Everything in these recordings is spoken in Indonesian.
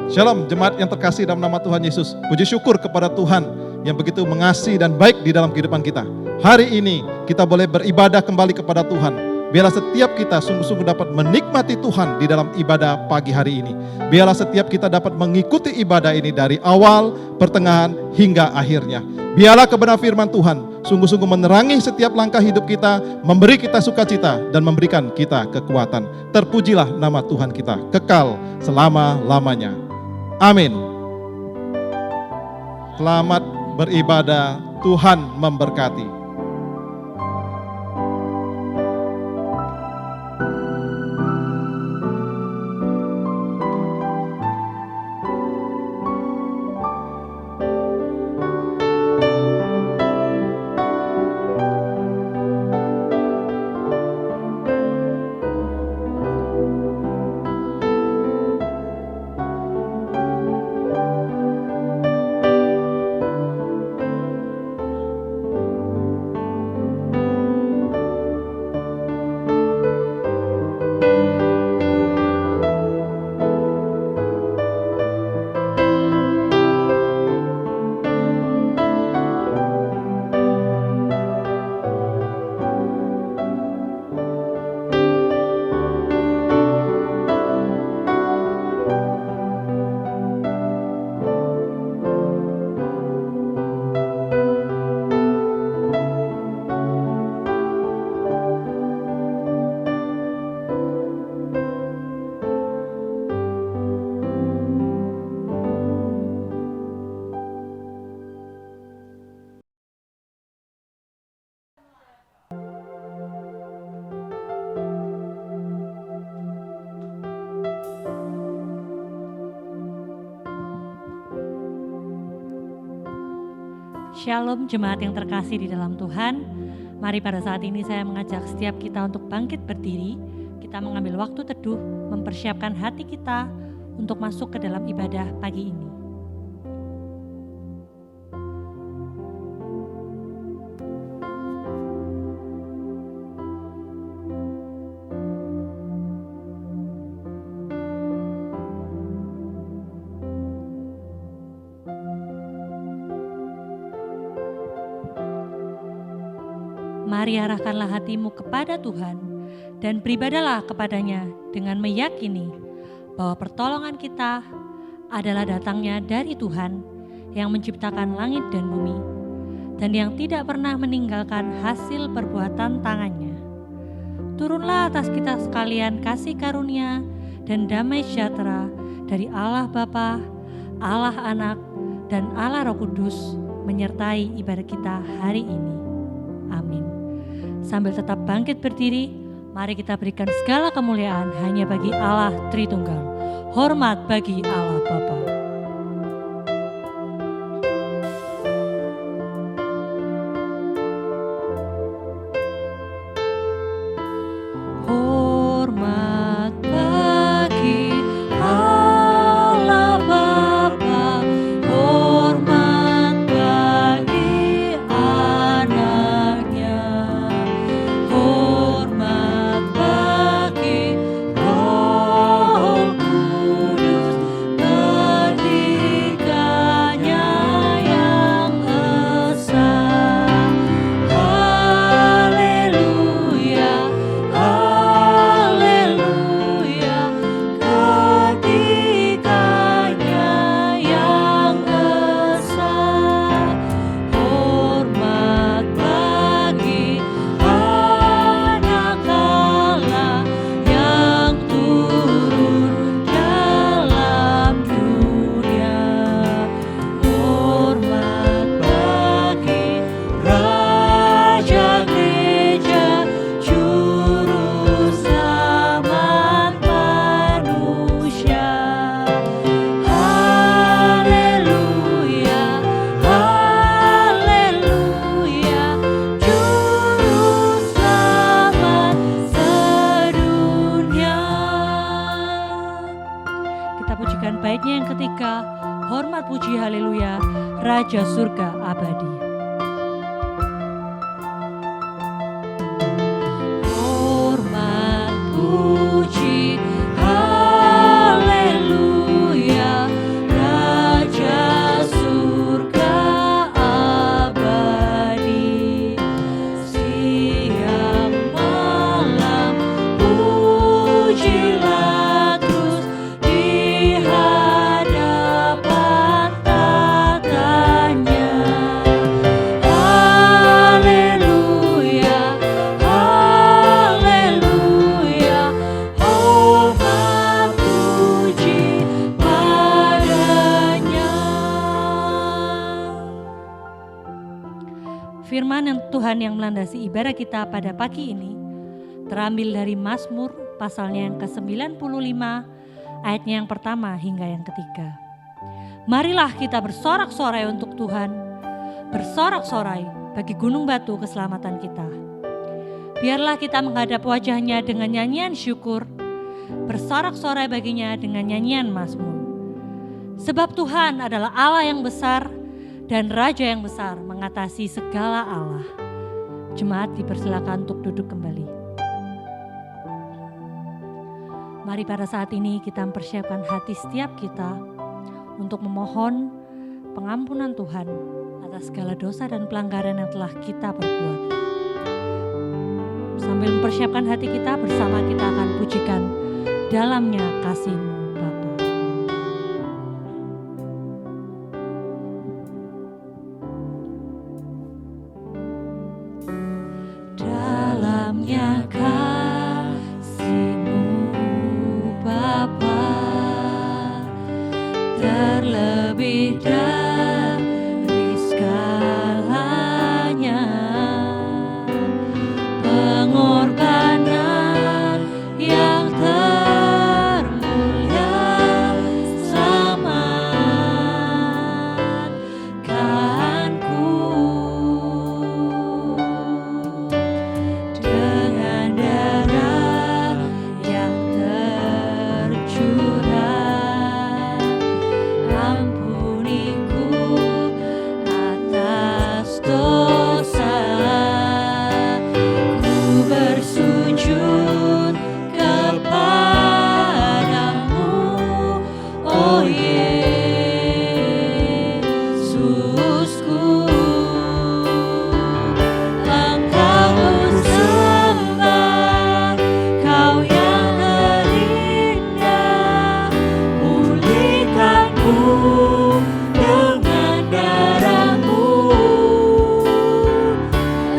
Shalom jemaat yang terkasih dalam nama Tuhan Yesus. Puji syukur kepada Tuhan yang begitu mengasihi dan baik di dalam kehidupan kita. Hari ini kita boleh beribadah kembali kepada Tuhan. Biarlah setiap kita sungguh-sungguh dapat menikmati Tuhan di dalam ibadah pagi hari ini. Biarlah setiap kita dapat mengikuti ibadah ini dari awal, pertengahan, hingga akhirnya. Biarlah kebenaran firman Tuhan sungguh-sungguh menerangi setiap langkah hidup kita, memberi kita sukacita, dan memberikan kita kekuatan. Terpujilah nama Tuhan kita, kekal selama-lamanya. Amin. Selamat beribadah, Tuhan memberkati. Shalom jemaat yang terkasih di dalam Tuhan. Mari pada saat ini saya mengajak setiap kita untuk bangkit berdiri. Kita mengambil waktu teduh, mempersiapkan hati kita untuk masuk ke dalam ibadah pagi ini. Mari arahkanlah hatimu kepada Tuhan dan beribadahlah kepadanya dengan meyakini bahwa pertolongan kita adalah datangnya dari Tuhan yang menciptakan langit dan bumi dan yang tidak pernah meninggalkan hasil perbuatan tangannya. Turunlah atas kita sekalian kasih karunia dan damai sejahtera dari Allah Bapa, Allah Anak, dan Allah Roh Kudus menyertai ibadah kita hari ini. Amin. Sambil tetap bangkit berdiri, mari kita berikan segala kemuliaan hanya bagi Allah Tritunggal. Hormat bagi Allah Bapa. Hormat bagi Allah Bapa, hormat bagi anaknya, hormat bagi Roh Kudus, ketiganya yang esa. Haleluya, haleluya, ketiganya yang esa. Hormat bagi anak Allah yang turun dalam dunia. Hormat bagi Raja Gereja, Juru Selamat manusia. Haleluya, haleluya, Juru Selamat sedunia. Kita pujikan baitnya yang ketiga, hormat puji haleluya, Raja Surga Abadi. Hormat puji haleluya, Firman yang Tuhan yang melandasi ibadah kita pada pagi ini terambil dari Mazmur pasalnya yang ke-95, ayatnya yang pertama hingga yang ketiga. Marilah kita bersorak-sorai untuk Tuhan, bersorak-sorai bagi gunung batu keselamatan kita. Biarlah kita menghadap wajah-Nya dengan nyanyian syukur, bersorak-sorai baginya dengan nyanyian Mazmur. Sebab Tuhan adalah Allah yang besar dan Raja yang besar mengatasi segala Allah. Jemaat dipersilakan untuk duduk kembali. Mari pada saat ini kita mempersiapkan hati setiap kita untuk memohon pengampunan Tuhan atas segala dosa dan pelanggaran yang telah kita perbuat. Sambil mempersiapkan hati kita, bersama kita akan pujikan Dalamnya Kasih-Mu Bapa. Dalamnya Kasih-Mu Bapa, terlebih dari segalanya, pengorbanan yang termulia selamatkanku. Dengan darah yang tercurah, ampuniku atas dosa. Ku bersujud kepadamu, oh Yesusku. Engkau ku sembah, Kau yang terindah. Pulihkanku dengan darah-Mu.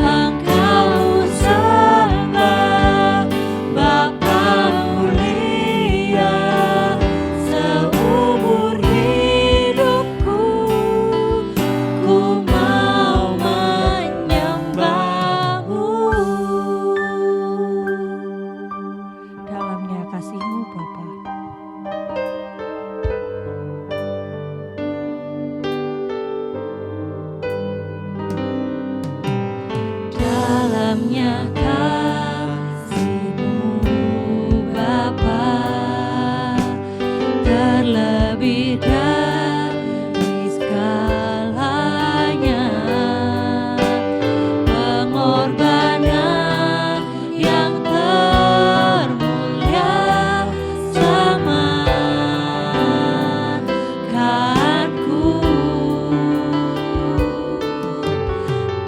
Engkau ku sembah, Bapa mulia, seumur hidupku ku mau menyembah-Mu. Dalamnya kasih-Mu Bapa. Dalamnya kasih-Mu Bapa, terlebih dari segalanya, pengorbanan yang termulia selamatkanku.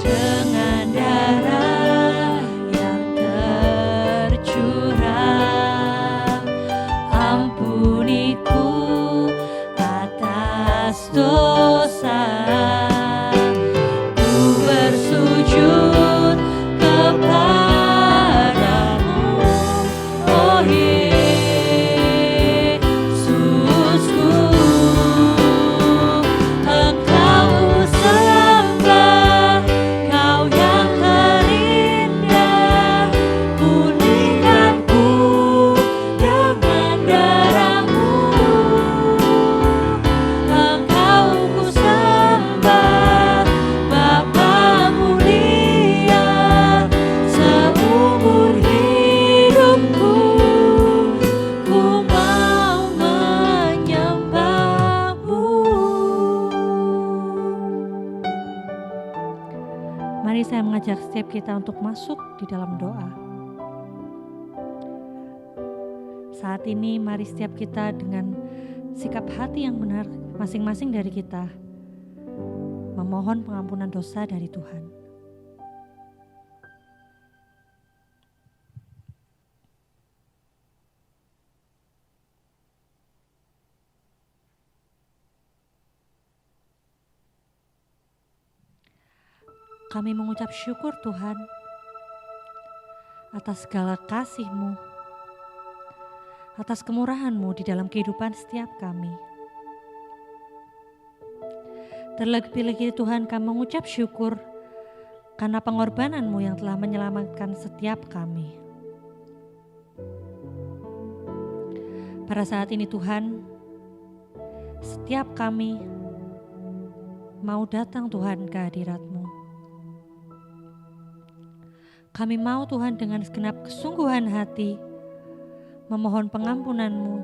Dengan darah yang tercurah, ampuniku atas dosa. Ku bersujud kepadamu, oh Yesusku. Engkau ku sembah, Kau yang terindah. Pulihkanku dengan darah-Mu. Engkau ku sembah, Bapa mulia, seumur hidupku ku mau menyembah-Mu. Mari saya mengajak setiap kita untuk masuk di dalam doa. Saat ini mari setiap kita dengan sikap hati yang benar masing-masing dari kita memohon pengampunan dosa dari Tuhan. Kami mengucap syukur Tuhan atas segala kasih-Mu, atas kemurahan-Mu di dalam kehidupan setiap kami. Terlebih lagi Tuhan, kami mengucap syukur karena pengorbanan-Mu yang telah menyelamatkan setiap kami. Pada saat ini Tuhan, setiap kami mau datang Tuhan ke hadirat-Mu. Kami mau Tuhan dengan segenap kesungguhan hati memohon pengampunan-Mu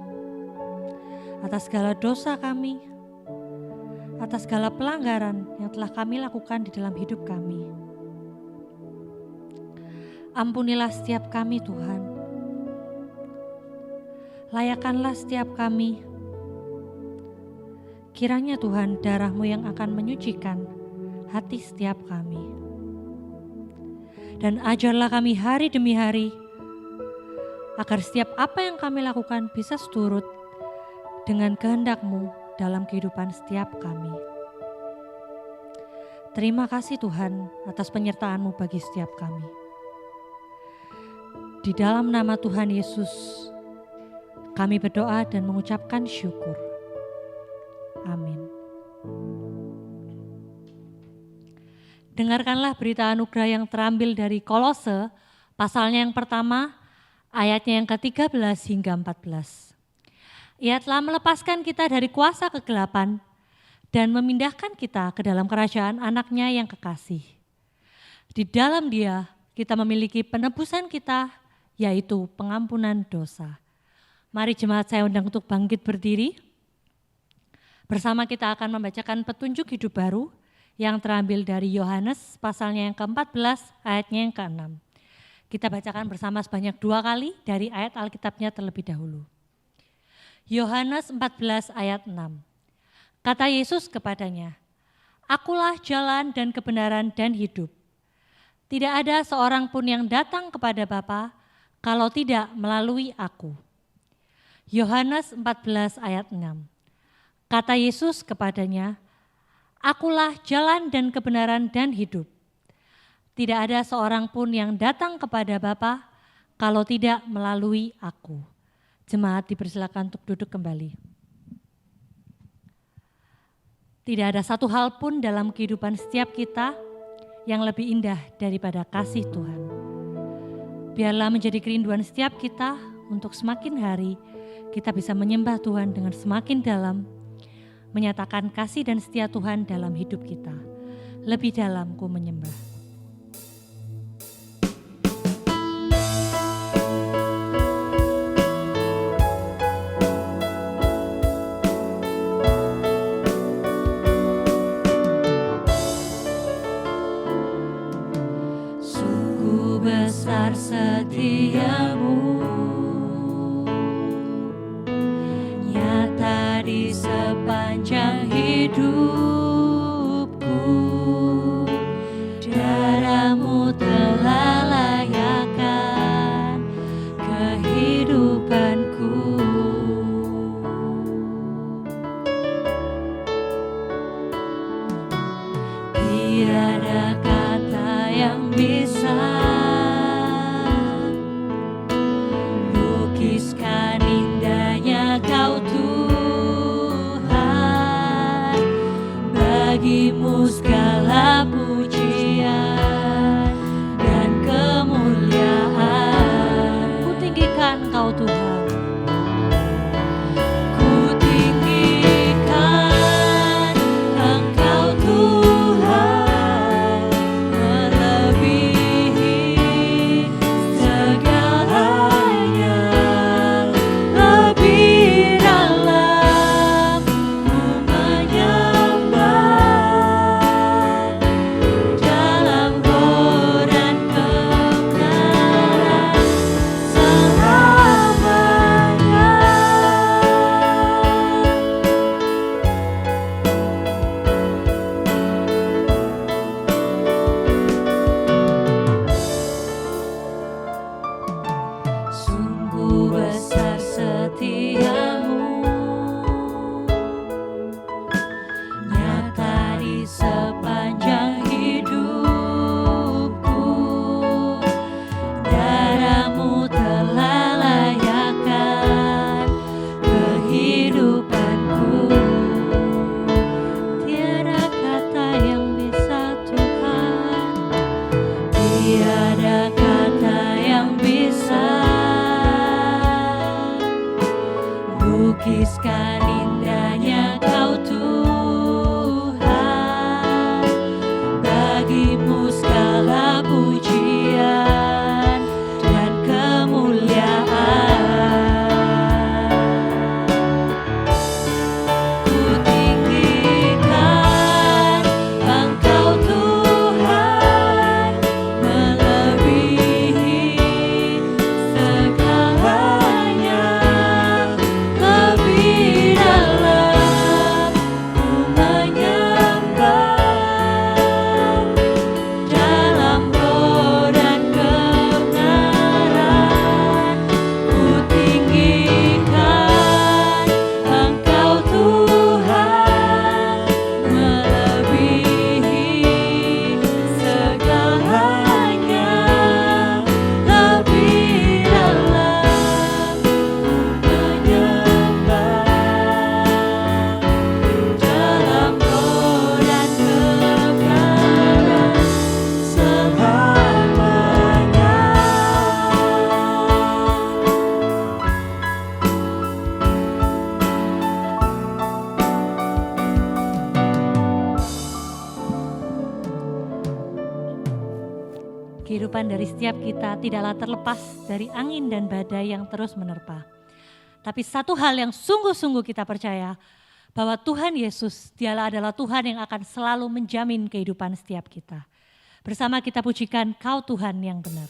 atas segala dosa kami, atas segala pelanggaran yang telah kami lakukan di dalam hidup kami. Ampunilah setiap kami Tuhan. Layakanlah setiap kami. Kiranya Tuhan darah-Mu yang akan menyucikan hati setiap kami. Dan ajarlah kami hari demi hari, agar setiap apa yang kami lakukan bisa seturut dengan kehendak-Mu dalam kehidupan setiap kami. Terima kasih Tuhan atas penyertaan-Mu bagi setiap kami. Di dalam nama Tuhan Yesus, kami berdoa dan mengucapkan syukur. Amin. Dengarkanlah berita anugerah yang terambil dari Kolose, pasalnya yang pertama, ayatnya yang ke-13 hingga 14. Ia telah melepaskan kita dari kuasa kegelapan dan memindahkan kita ke dalam kerajaan anaknya yang kekasih. Di dalam Dia kita memiliki penebusan kita, yaitu pengampunan dosa. Mari jemaat saya undang untuk bangkit berdiri. Bersama kita akan membacakan petunjuk hidup baru yang terambil dari Yohanes pasalnya yang ke-14 ayatnya yang ke-6. Kita bacakan bersama sebanyak 2 kali dari ayat Alkitabnya terlebih dahulu. Yohanes 14 ayat 6. Kata Yesus kepadanya, "Akulah jalan dan kebenaran dan hidup. Tidak ada seorang pun yang datang kepada Bapa kalau tidak melalui aku." Yohanes 14 ayat 6. Kata Yesus kepadanya, "Akulah jalan dan kebenaran dan hidup. Tidak ada seorang pun yang datang kepada Bapa kalau tidak melalui aku." Jemaat dipersilakan untuk duduk kembali. Tidak ada satu hal pun dalam kehidupan setiap kita yang lebih indah daripada kasih Tuhan. Biarlah menjadi kerinduan setiap kita untuk semakin hari kita bisa menyembah Tuhan dengan semakin dalam, menyatakan kasih dan setia Tuhan dalam hidup kita. Lebih dalam ku menyembah. Sungguh besar setiamu, nyata di sepanjang hidupku. Darah-Mu telah layakkan kehidupanku. Tiada kata yang bisa lukiskan indahnya Kau Tuhan. Bagi-Mu segala pujian dan kemuliaan. Ku tinggikan Kau Tuhan. Ku tinggikan Engkau Tuhan, melebihi segalanya. Lebih dalam ku menyembah, kehidupan dari setiap kita tidaklah terlepas dari angin dan badai yang terus menerpa. Tapi satu hal yang sungguh-sungguh kita percaya, bahwa Tuhan Yesus, Dialah adalah Tuhan yang akan selalu menjamin kehidupan setiap kita. Bersama kita pujikan Kau Tuhan yang benar.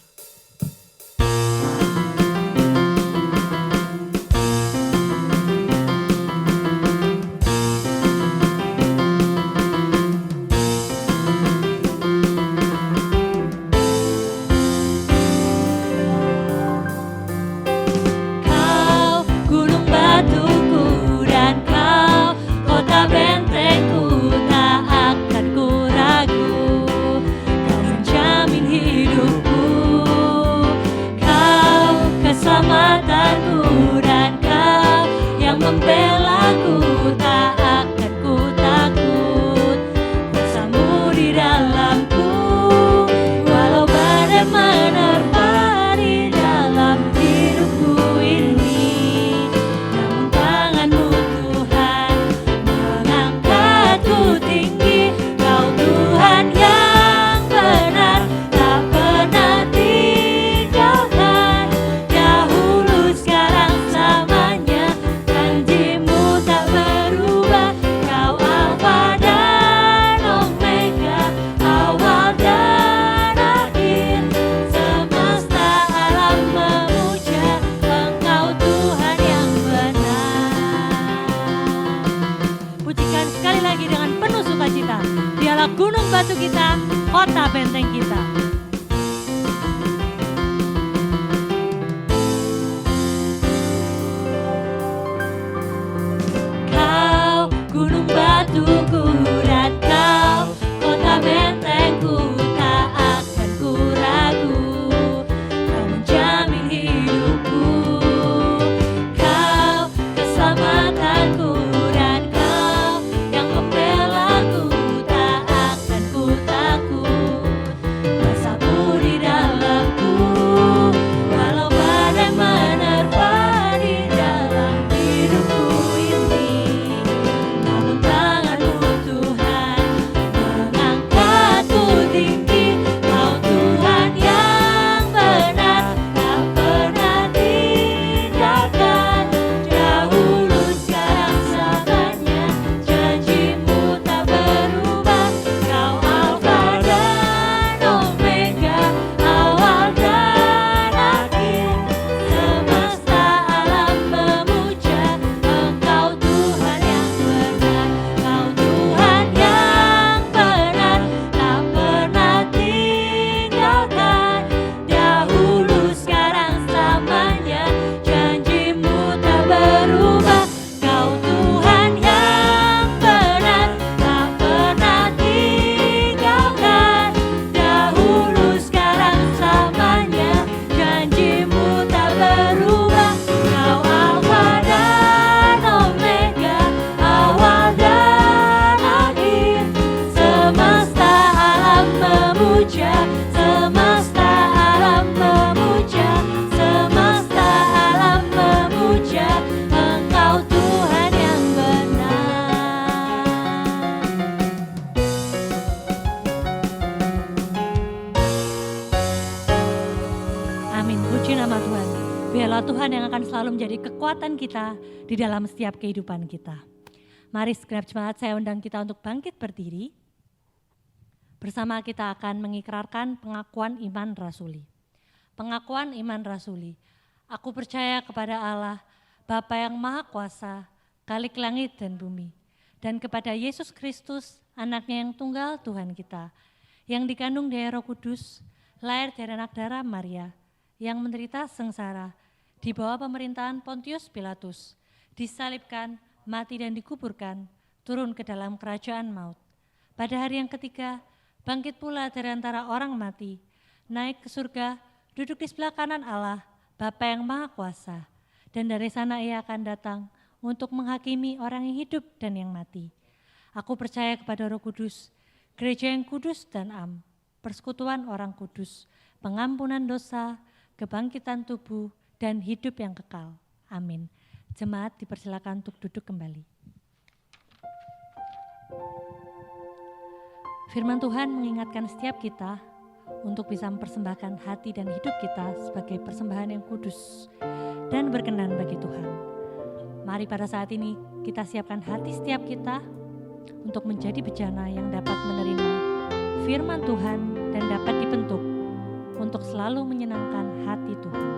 Dialah gunung batu kita, kota benteng kita. Kau gunung batuku dan kau kota bentengku, tak akan ku ragu. Kau menjamin hidupku, kau keselamatanku dan kau yang membelaku. Biarlah Tuhan yang akan selalu menjadi kekuatan kita di dalam setiap kehidupan kita. Mari segenap jemaat saya undang kita untuk bangkit berdiri. Bersama kita akan mengikrarkan pengakuan iman rasuli. Pengakuan iman rasuli. Aku percaya kepada Allah, Bapa yang Maha Kuasa, Khalik langit dan bumi. Dan kepada Yesus Kristus, anaknya yang tunggal Tuhan kita, yang dikandung dari Roh Kudus, lahir dari anak darah Maria, yang menderita sengsara di bawah pemerintahan Pontius Pilatus, disalibkan, mati dan dikuburkan, turun ke dalam kerajaan maut. Pada hari yang ketiga, bangkit pula dari antara orang mati, naik ke surga, duduk di sebelah kanan Allah, Bapa yang Maha Kuasa, dan dari sana Ia akan datang untuk menghakimi orang yang hidup dan yang mati. Aku percaya kepada Roh Kudus, gereja yang kudus dan am, persekutuan orang kudus, pengampunan dosa, kebangkitan tubuh, dan hidup yang kekal. Amin. Jemaat dipersilakan untuk duduk kembali. Firman Tuhan mengingatkan setiap kita untuk bisa mempersembahkan hati dan hidup kita sebagai persembahan yang kudus dan berkenan bagi Tuhan. Mari pada saat ini kita siapkan hati setiap kita untuk menjadi bejana yang dapat menerima firman Tuhan dan dapat dibentuk untuk selalu menyenangkan hati Tuhan.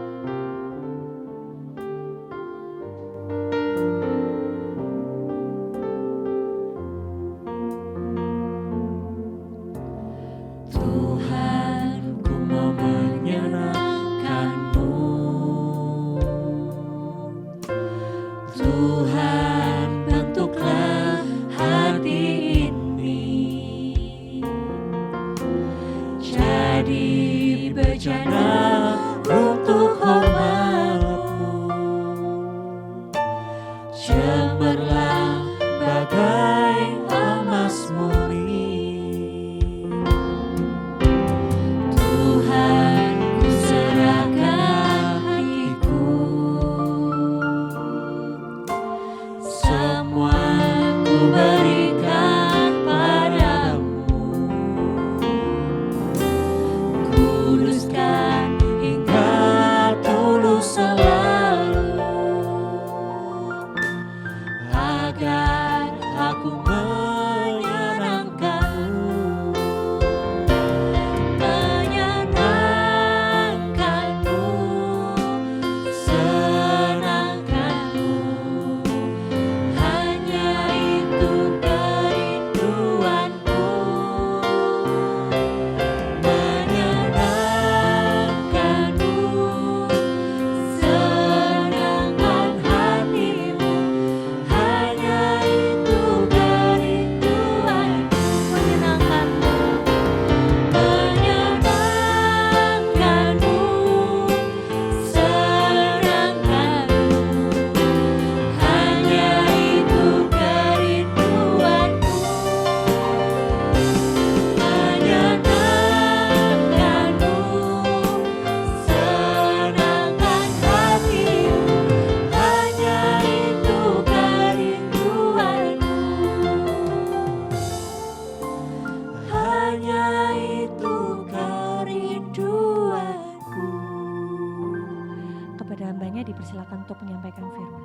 Dipersilakan untuk menyampaikan firman.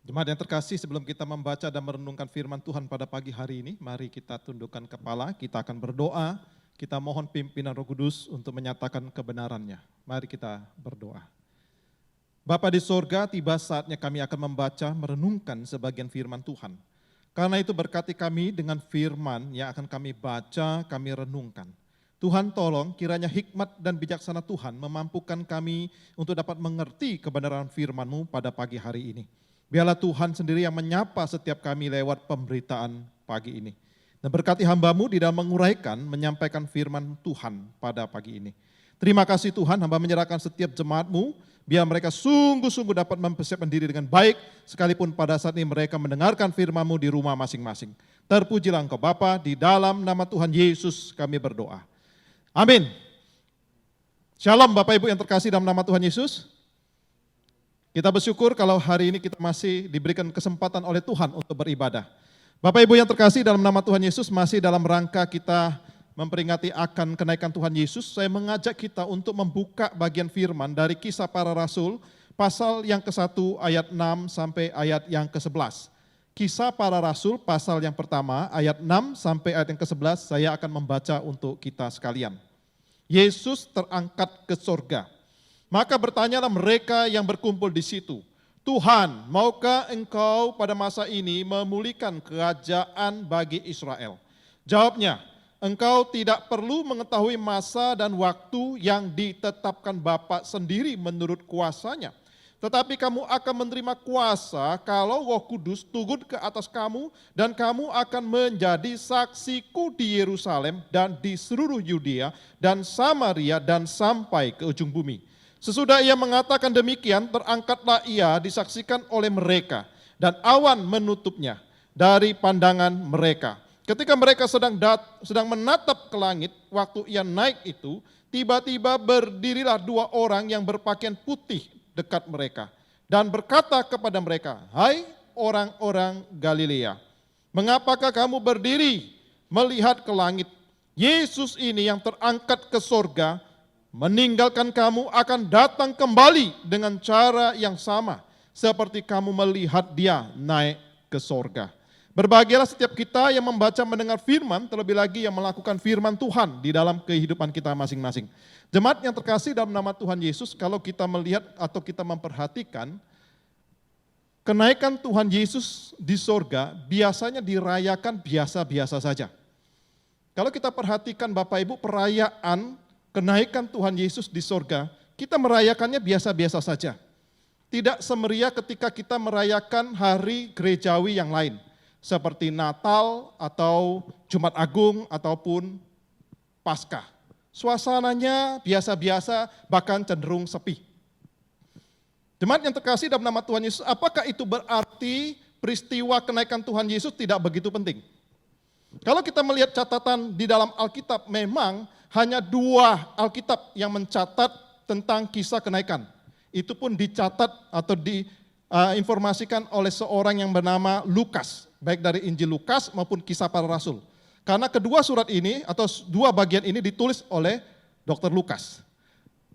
Jemaat yang terkasih, sebelum kita membaca dan merenungkan firman Tuhan pada pagi hari ini, mari kita tundukkan kepala, kita akan berdoa. Kita mohon pimpinan Roh Kudus untuk menyatakan kebenarannya. Mari kita berdoa. Bapa di sorga, tiba saatnya kami akan membaca, merenungkan sebagian firman Tuhan. Karena itu berkati kami dengan firman yang akan kami baca, kami renungkan. Tuhan tolong kiranya hikmat dan bijaksana Tuhan memampukan kami untuk dapat mengerti kebenaran firman-Mu pada pagi hari ini. Biarlah Tuhan sendiri yang menyapa setiap kami lewat pemberitaan pagi ini. Dan berkati hamba-Mu di dalam menguraikan, menyampaikan firman Tuhan pada pagi ini. Terima kasih Tuhan, hamba menyerahkan setiap jemaat-Mu, biar mereka sungguh-sungguh dapat mempersiapkan diri dengan baik, sekalipun pada saat ini mereka mendengarkan firman-Mu di rumah masing-masing. Terpujilah Engkau Bapa, di dalam nama Tuhan Yesus kami berdoa. Amin. Shalom Bapak Ibu yang terkasih dalam nama Tuhan Yesus. Kita bersyukur kalau hari ini kita masih diberikan kesempatan oleh Tuhan untuk beribadah. Bapak Ibu yang terkasih dalam nama Tuhan Yesus, masih dalam rangka kita memperingati akan kenaikan Tuhan Yesus, saya mengajak kita untuk membuka bagian firman dari Kisah Para Rasul, pasal yang ke-1 ayat 6 sampai ayat yang ke-11. Kisah Para Rasul, pasal yang pertama, ayat 6 sampai ayat yang ke-11, saya akan membaca untuk kita sekalian. Yesus terangkat ke sorga. Maka bertanyalah mereka yang berkumpul di situ, Tuhan, maukah Engkau pada masa ini memulihkan kerajaan bagi Israel? Jawabnya, Engkau tidak perlu mengetahui masa dan waktu yang ditetapkan Bapa sendiri menurut kuasanya. Tetapi kamu akan menerima kuasa kalau Roh Kudus turun ke atas kamu dan kamu akan menjadi saksiku di Yerusalem dan di seluruh Yudea dan Samaria dan sampai ke ujung bumi. Sesudah ia mengatakan demikian, terangkatlah ia disaksikan oleh mereka, dan awan menutupnya dari pandangan mereka. Ketika mereka sedang menatap ke langit, waktu ia naik itu, tiba-tiba berdirilah dua orang yang berpakaian putih dekat mereka dan berkata kepada mereka, "Hai orang-orang Galilea, mengapakah kamu berdiri melihat ke langit? Yesus ini yang terangkat ke sorga, meninggalkan kamu akan datang kembali dengan cara yang sama, seperti kamu melihat dia naik ke sorga." Berbahagialah setiap kita yang membaca mendengar firman, terlebih lagi yang melakukan firman Tuhan di dalam kehidupan kita masing-masing. Jemaat yang terkasih dalam nama Tuhan Yesus, kalau kita melihat atau kita memperhatikan, kenaikan Tuhan Yesus di sorga biasanya dirayakan biasa-biasa saja. Kalau kita perhatikan Bapak Ibu, perayaan kenaikan Tuhan Yesus di sorga, kita merayakannya biasa-biasa saja. Tidak semeriah ketika kita merayakan hari gerejawi yang lain, seperti Natal atau Jumat Agung ataupun Paskah. Suasananya biasa-biasa, bahkan cenderung sepi. Jemaat yang terkasih dalam nama Tuhan Yesus, apakah itu berarti peristiwa kenaikan Tuhan Yesus tidak begitu penting? Kalau kita melihat catatan di dalam Alkitab, memang hanya 2 Alkitab yang mencatat tentang kisah kenaikan. Itu pun dicatat atau diinformasikan oleh seorang yang bernama Lukas, baik dari Injil Lukas maupun Kisah Para Rasul. Karena kedua surat ini atau 2 bagian ini ditulis oleh Dr. Lukas.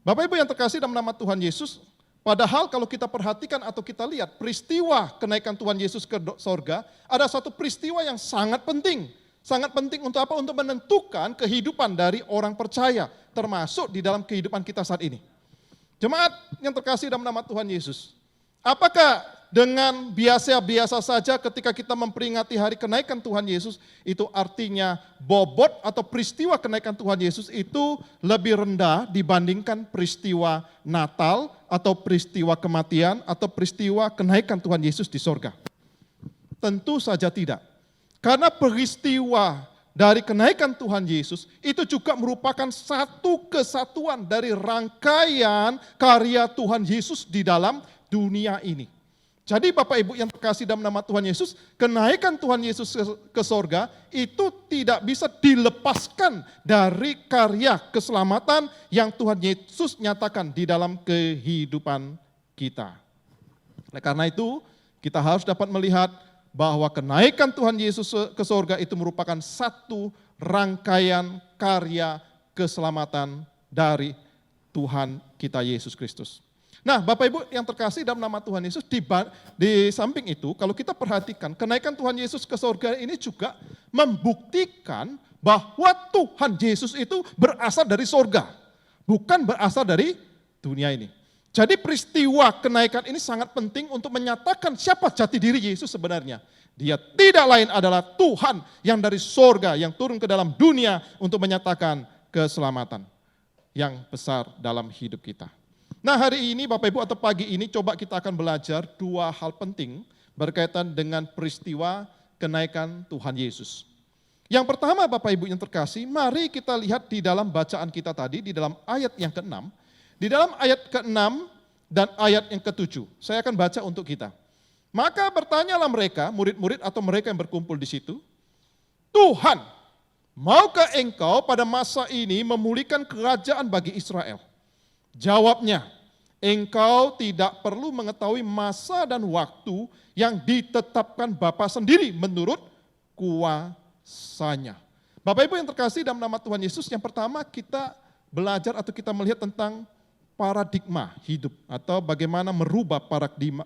Bapak Ibu yang terkasih dalam nama Tuhan Yesus, padahal kalau kita perhatikan atau kita lihat peristiwa kenaikan Tuhan Yesus ke sorga, ada satu peristiwa yang sangat penting. Sangat penting untuk apa? Untuk menentukan kehidupan dari orang percaya, termasuk di dalam kehidupan kita saat ini. Jemaat yang terkasih dalam nama Tuhan Yesus, apakah dengan biasa-biasa saja ketika kita memperingati hari kenaikan Tuhan Yesus, itu artinya bobot atau peristiwa kenaikan Tuhan Yesus itu lebih rendah dibandingkan peristiwa Natal atau peristiwa kematian atau peristiwa kenaikan Tuhan Yesus di sorga? Tentu saja tidak. Karena peristiwa dari kenaikan Tuhan Yesus itu juga merupakan satu kesatuan dari rangkaian karya Tuhan Yesus di dalam dunia ini. Jadi Bapak Ibu yang terkasih dalam nama Tuhan Yesus, kenaikan Tuhan Yesus ke sorga itu tidak bisa dilepaskan dari karya keselamatan yang Tuhan Yesus nyatakan di dalam kehidupan kita. Oleh karena itu, kita harus dapat melihat bahwa kenaikan Tuhan Yesus ke sorga itu merupakan satu rangkaian karya keselamatan dari Tuhan kita Yesus Kristus. Nah, Bapak Ibu yang terkasih dalam nama Tuhan Yesus, di samping itu, kalau kita perhatikan, kenaikan Tuhan Yesus ke sorga ini juga membuktikan bahwa Tuhan Yesus itu berasal dari sorga, bukan berasal dari dunia ini. Jadi peristiwa kenaikan ini sangat penting untuk menyatakan siapa jati diri Yesus sebenarnya. Dia tidak lain adalah Tuhan yang dari sorga, yang turun ke dalam dunia untuk menyatakan keselamatan yang besar dalam hidup kita. Nah, hari ini Bapak Ibu atau pagi ini coba kita akan belajar 2 hal penting berkaitan dengan peristiwa kenaikan Tuhan Yesus. Yang pertama Bapak Ibu yang terkasih, mari kita lihat di dalam bacaan kita tadi, di dalam ayat yang ke-6. Di dalam ayat ke-6 dan ayat yang ke-7, saya akan baca untuk kita. Maka bertanyalah mereka, murid-murid atau mereka yang berkumpul di situ, "Tuhan, maukah engkau pada masa ini memulihkan kerajaan bagi Israel?" Jawabnya, "Engkau tidak perlu mengetahui masa dan waktu yang ditetapkan Bapa sendiri menurut kuasanya." Bapak Ibu yang terkasih dalam nama Tuhan Yesus, yang pertama kita belajar atau kita melihat tentang paradigma hidup atau bagaimana merubah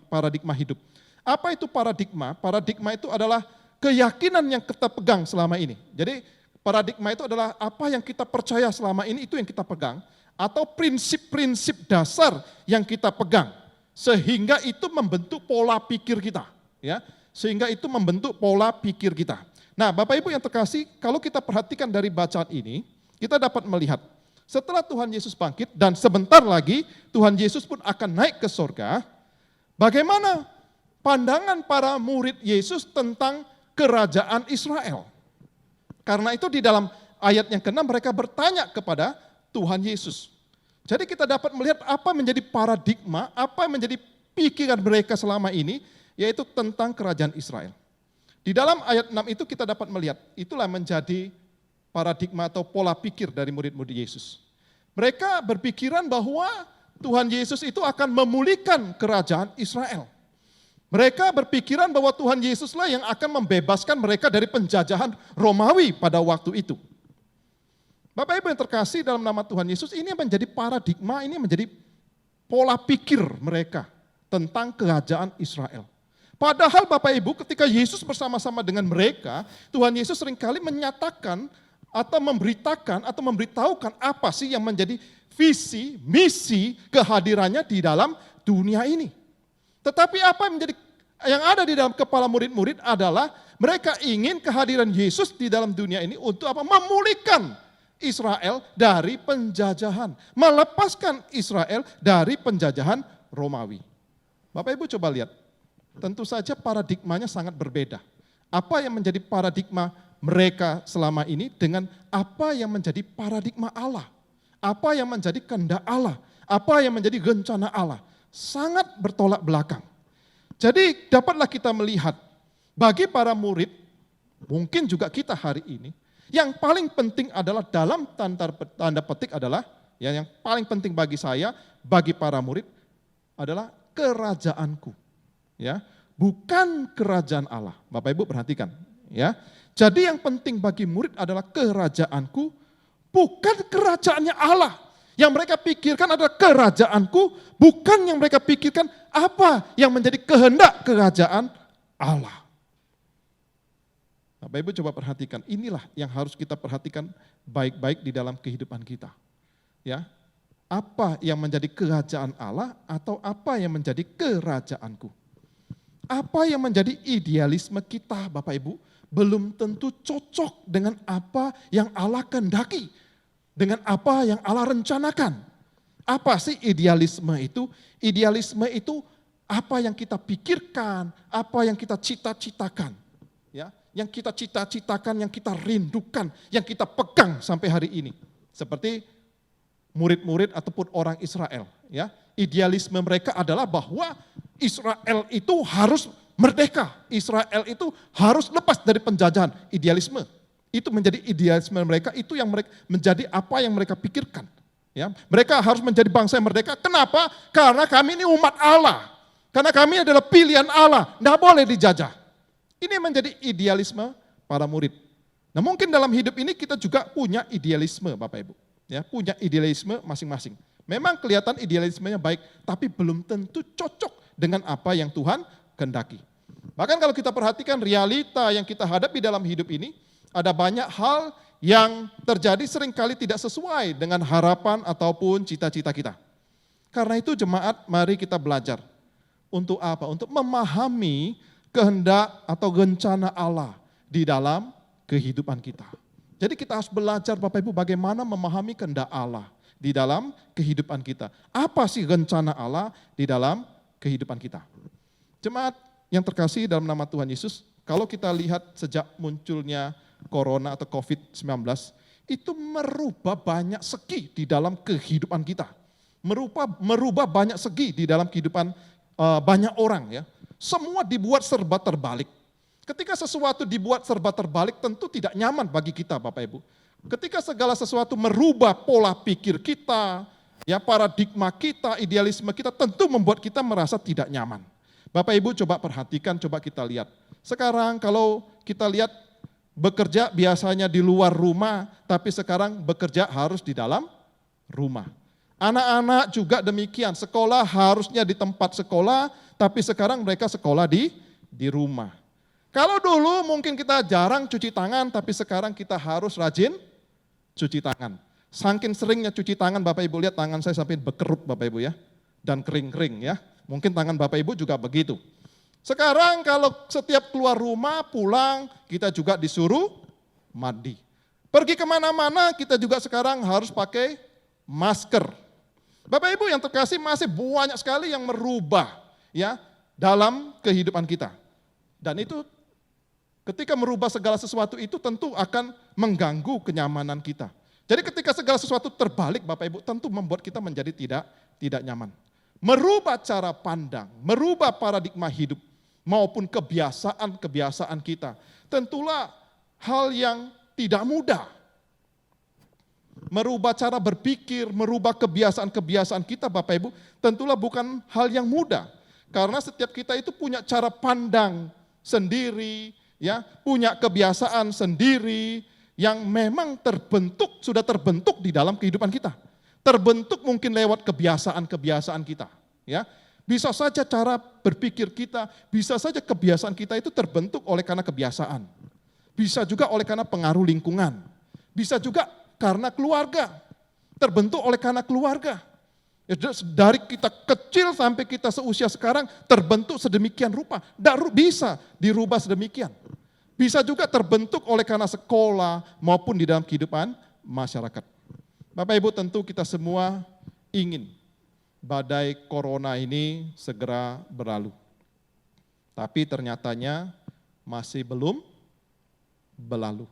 paradigma hidup. Apa itu paradigma? Paradigma itu adalah keyakinan yang kita pegang selama ini. Jadi paradigma itu adalah apa yang kita percaya selama ini, itu yang kita pegang, atau prinsip-prinsip dasar yang kita pegang, sehingga itu membentuk pola pikir kita, ya. Sehingga itu membentuk pola pikir kita. Nah, Bapak Ibu yang terkasih, kalau kita perhatikan dari bacaan ini, kita dapat melihat setelah Tuhan Yesus bangkit dan sebentar lagi Tuhan Yesus pun akan naik ke sorga, bagaimana pandangan para murid Yesus tentang kerajaan Israel? Karena itu di dalam ayat yang ke-6 mereka bertanya kepada Tuhan Yesus. Jadi kita dapat melihat apa menjadi paradigma, apa menjadi pikiran mereka selama ini, yaitu tentang kerajaan Israel. Di dalam ayat 6 itu kita dapat melihat, itulah menjadi paradigma atau pola pikir dari murid-murid Yesus. Mereka berpikiran bahwa Tuhan Yesus itu akan memulihkan kerajaan Israel. Mereka berpikiran bahwa Tuhan Yesuslah yang akan membebaskan mereka dari penjajahan Romawi pada waktu itu. Bapak Ibu yang terkasih, dalam nama Tuhan Yesus, ini menjadi paradigma, ini menjadi pola pikir mereka tentang kerajaan Israel. Padahal Bapak Ibu, ketika Yesus bersama-sama dengan mereka, Tuhan Yesus seringkali menyatakan atau memberitakan atau memberitahukan apa sih yang menjadi visi, misi kehadirannya di dalam dunia ini. Tetapi apa yang ada di dalam kepala murid-murid adalah mereka ingin kehadiran Yesus di dalam dunia ini untuk apa? Memulihkan Israel dari penjajahan, melepaskan Israel dari penjajahan Romawi. Bapak Ibu coba lihat, tentu saja paradigmanya sangat berbeda. Apa yang menjadi paradigma mereka selama ini dengan apa yang menjadi paradigma Allah. Apa yang menjadi kehendak Allah. Apa yang menjadi rencana Allah. Sangat bertolak belakang. Jadi dapatlah kita melihat bagi para murid, mungkin juga kita hari ini, yang paling penting adalah dalam tanda petik adalah, ya, yang paling penting bagi saya, bagi para murid adalah kerajaanku. Ya, bukan kerajaan Allah. Bapak Ibu perhatikan, ya. Jadi yang penting bagi murid adalah kerajaanku, bukan kerajaannya Allah. Yang mereka pikirkan adalah kerajaanku, bukan yang mereka pikirkan apa yang menjadi kehendak kerajaan Allah. Bapak Ibu coba perhatikan, inilah yang harus kita perhatikan baik-baik di dalam kehidupan kita. Ya, apa yang menjadi kerajaan Allah atau apa yang menjadi kerajaanku? Apa yang menjadi idealisme kita, Bapak Ibu, belum tentu cocok dengan apa yang Allah kehendaki, dengan apa yang Allah rencanakan. Apa sih idealisme itu? Idealisme itu apa yang kita pikirkan, apa yang kita cita-citakan. Ya, yang kita cita-citakan, yang kita rindukan, yang kita pegang sampai hari ini. Seperti murid-murid ataupun orang Israel. Ya, idealisme mereka adalah bahwa Israel itu harus merdeka. Israel itu harus lepas dari penjajahan. Idealisme. Itu menjadi idealisme mereka, itu yang mereka menjadi apa yang mereka pikirkan. Ya, mereka harus menjadi bangsa yang merdeka. Kenapa? Karena kami ini umat Allah. Karena kami adalah pilihan Allah. Tidak boleh dijajah. Ini menjadi idealisme para murid. Nah, mungkin dalam hidup ini kita juga punya idealisme, Bapak Ibu. Ya, punya idealisme masing-masing. Memang kelihatan idealismenya baik, tapi belum tentu cocok dengan apa yang Tuhan kehendaki. Bahkan kalau kita perhatikan realita yang kita hadapi dalam hidup ini, ada banyak hal yang terjadi seringkali tidak sesuai dengan harapan ataupun cita-cita kita. Karena itu jemaat, mari kita belajar. Untuk apa? Untuk memahami kehendak atau rencana Allah di dalam kehidupan kita. Jadi kita harus belajar Bapak Ibu bagaimana memahami kehendak Allah di dalam kehidupan kita. Apa sih rencana Allah di dalam kehidupan kita? Jemaat yang terkasih dalam nama Tuhan Yesus, kalau kita lihat sejak munculnya Corona atau COVID-19, itu merubah banyak segi di dalam kehidupan kita. Merubah banyak segi di dalam kehidupan banyak orang, ya. Semua dibuat serba terbalik. Ketika sesuatu dibuat serba terbalik tentu tidak nyaman bagi kita Bapak Ibu. Ketika segala sesuatu merubah pola pikir kita, ya, paradigma kita, idealisme kita, tentu membuat kita merasa tidak nyaman. Bapak Ibu coba perhatikan, coba kita lihat. Sekarang kalau kita lihat bekerja biasanya di luar rumah, tapi sekarang bekerja harus di dalam rumah. Anak-anak juga demikian, sekolah harusnya di tempat sekolah, tapi sekarang mereka sekolah di rumah. Kalau dulu mungkin kita jarang cuci tangan, tapi sekarang kita harus rajin cuci tangan. Saking seringnya cuci tangan, Bapak Ibu lihat tangan saya sampai berkerut Bapak Ibu ya, dan kering-kering ya. Mungkin tangan Bapak Ibu juga begitu. Sekarang kalau setiap keluar rumah, pulang, kita juga disuruh mandi. Pergi kemana-mana kita juga sekarang harus pakai masker. Bapak Ibu yang terkasih, masih banyak sekali yang merubah ya dalam kehidupan kita. Dan itu ketika merubah segala sesuatu itu tentu akan mengganggu kenyamanan kita. Jadi ketika segala sesuatu terbalik Bapak Ibu tentu membuat kita menjadi tidak nyaman. Merubah cara pandang, merubah paradigma hidup. maupun kebiasaan-kebiasaan kita. Tentulah hal yang tidak mudah. Merubah cara berpikir, merubah kebiasaan-kebiasaan kita Bapak Ibu, tentulah bukan hal yang mudah. Karena setiap kita itu punya cara pandang sendiri, ya, punya kebiasaan sendiri yang memang sudah terbentuk di dalam kehidupan kita. Terbentuk mungkin lewat kebiasaan-kebiasaan kita, ya. Bisa saja cara berpikir kita, bisa saja kebiasaan kita itu terbentuk oleh karena kebiasaan. Bisa juga oleh karena pengaruh lingkungan. Bisa juga karena keluarga. Terbentuk oleh karena keluarga. Dari kita kecil sampai kita seusia sekarang terbentuk sedemikian rupa. Bisa dirubah sedemikian. Bisa juga terbentuk oleh karena sekolah maupun di dalam kehidupan masyarakat. Bapak Ibu, tentu kita semua ingin badai corona ini segera berlalu. Tapi ternyatanya masih belum berlalu.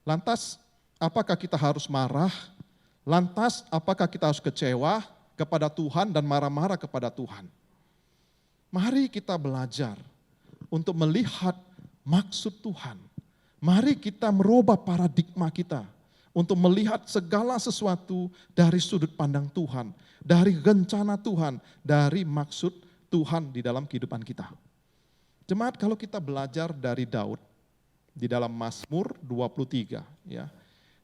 Lantas apakah kita harus marah? Lantas apakah kita harus kecewa kepada Tuhan dan marah-marah kepada Tuhan? Mari kita belajar untuk melihat maksud Tuhan. Mari kita merubah paradigma kita untuk melihat segala sesuatu dari sudut pandang Tuhan, dari rencana Tuhan, dari maksud Tuhan di dalam kehidupan kita. Jemaat, kalau kita belajar dari Daud di dalam Mazmur 23, ya.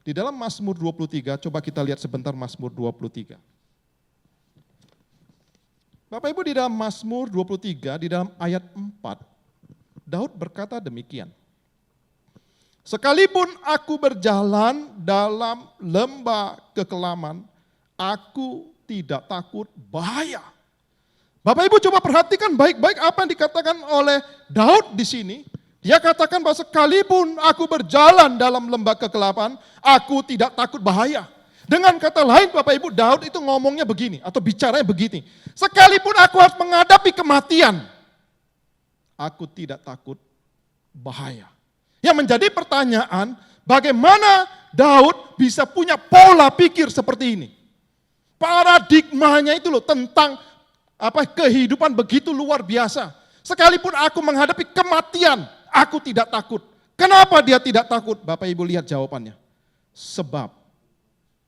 Di dalam Mazmur 23, coba kita lihat sebentar Mazmur 23. Bapak Ibu, di dalam Mazmur 23, di dalam ayat 4, Daud berkata demikian. Sekalipun aku berjalan dalam lembah kekelaman, aku tidak takut bahaya. Bapak Ibu coba perhatikan baik-baik apa yang dikatakan oleh Daud di sini. Dia katakan bahwa sekalipun aku berjalan dalam lembah kegelapan, aku tidak takut bahaya. Dengan kata lain Bapak Ibu, Daud itu ngomongnya begini atau bicaranya begini. Sekalipun aku harus menghadapi kematian, aku tidak takut bahaya. Yang menjadi pertanyaan, bagaimana Daud bisa punya pola pikir seperti ini? Paradigmanya itu loh tentang kehidupan begitu luar biasa. Sekalipun aku menghadapi kematian, aku tidak takut. Kenapa dia tidak takut? Bapak Ibu lihat jawabannya. Sebab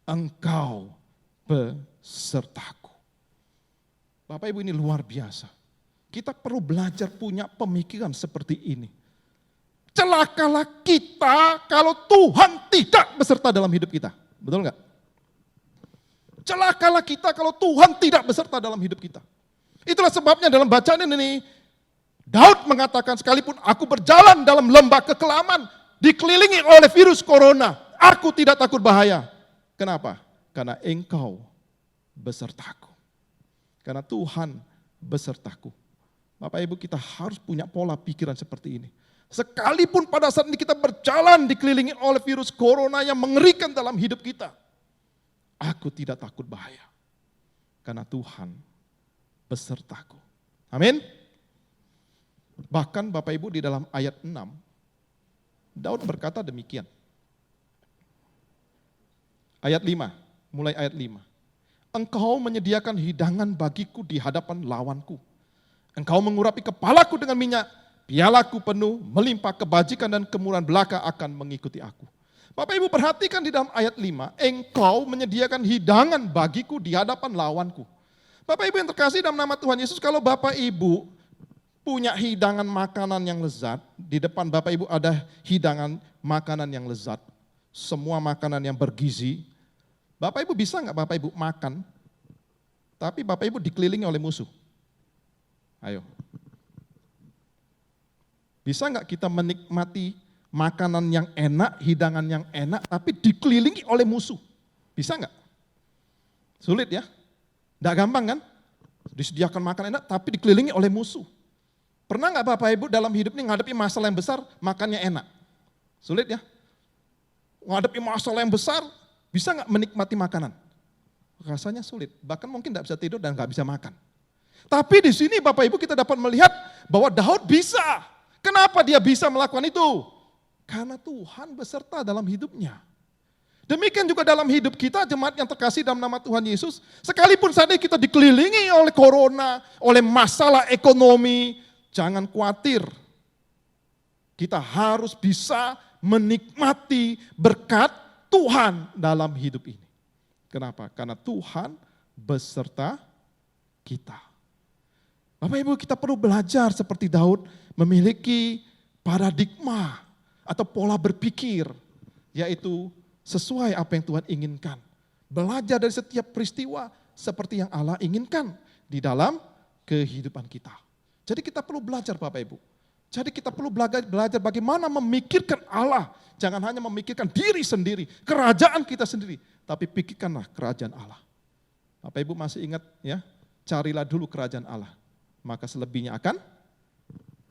Engkau besertaku. Bapak Ibu, ini luar biasa. Kita perlu belajar punya pemikiran seperti ini. Celakalah kita kalau Tuhan tidak beserta dalam hidup kita. Betul enggak? Celakalah kita kalau Tuhan tidak beserta dalam hidup kita. Itulah sebabnya dalam bacaan ini, Daud mengatakan sekalipun aku berjalan dalam lembah kekelaman, dikelilingi oleh virus corona, aku tidak takut bahaya. Kenapa? Karena Engkau besertaku. Karena Tuhan besertaku. Bapak Ibu, kita harus punya pola pikiran seperti ini. Sekalipun pada saat ini kita berjalan dikelilingi oleh virus corona yang mengerikan dalam hidup kita, aku tidak takut bahaya. Karena Tuhan besertaku. Amin. Bahkan Bapak Ibu di dalam ayat 6, Daud berkata demikian. Ayat 5, mulai ayat 5. Engkau menyediakan hidangan bagiku di hadapan lawanku. Engkau mengurapi kepalaku dengan minyak, pialaku penuh, melimpah kebajikan dan kemurahan belaka akan mengikuti aku. Bapak Ibu perhatikan di dalam ayat 5, Engkau menyediakan hidangan bagiku di hadapan lawanku. Bapak Ibu yang terkasih dalam nama Tuhan Yesus, kalau Bapak Ibu punya hidangan makanan yang lezat, di depan Bapak Ibu ada hidangan makanan yang lezat, semua makanan yang bergizi, Bapak Ibu bisa nggak Bapak Ibu makan, tapi Bapak Ibu dikelilingi oleh musuh? Ayo. Bisa nggak kita menikmati makanan yang enak, hidangan yang enak, tapi dikelilingi oleh musuh? Bisa nggak? Sulit ya? Nggak gampang kan? Disediakan makan enak, tapi dikelilingi oleh musuh. Pernah nggak Bapak Ibu dalam hidup ini menghadapi masalah yang besar, makannya enak? Sulit ya? Menghadapi masalah yang besar, bisa nggak menikmati makanan? Rasanya sulit, bahkan mungkin nggak bisa tidur dan nggak bisa makan. Tapi di sini Bapak Ibu kita dapat melihat bahwa Daud bisa. Kenapa dia bisa melakukan itu? Karena Tuhan beserta dalam hidupnya. Demikian juga dalam hidup kita, jemaat yang terkasih dalam nama Tuhan Yesus. Sekalipun saat ini kita dikelilingi oleh corona, oleh masalah ekonomi, jangan khawatir. Kita harus bisa menikmati berkat Tuhan dalam hidup ini. Kenapa? Karena Tuhan beserta kita. Bapak Ibu, kita perlu belajar seperti Daud memiliki paradigma atau pola berpikir, yaitu sesuai apa yang Tuhan inginkan. Belajar dari setiap peristiwa seperti yang Allah inginkan di dalam kehidupan kita. Jadi kita perlu belajar Bapak Ibu. Jadi kita perlu belajar bagaimana memikirkan Allah. Jangan hanya memikirkan diri sendiri, kerajaan kita sendiri. Tapi pikirkanlah kerajaan Allah. Bapak Ibu masih ingat ya, carilah dulu kerajaan Allah. Maka selebihnya akan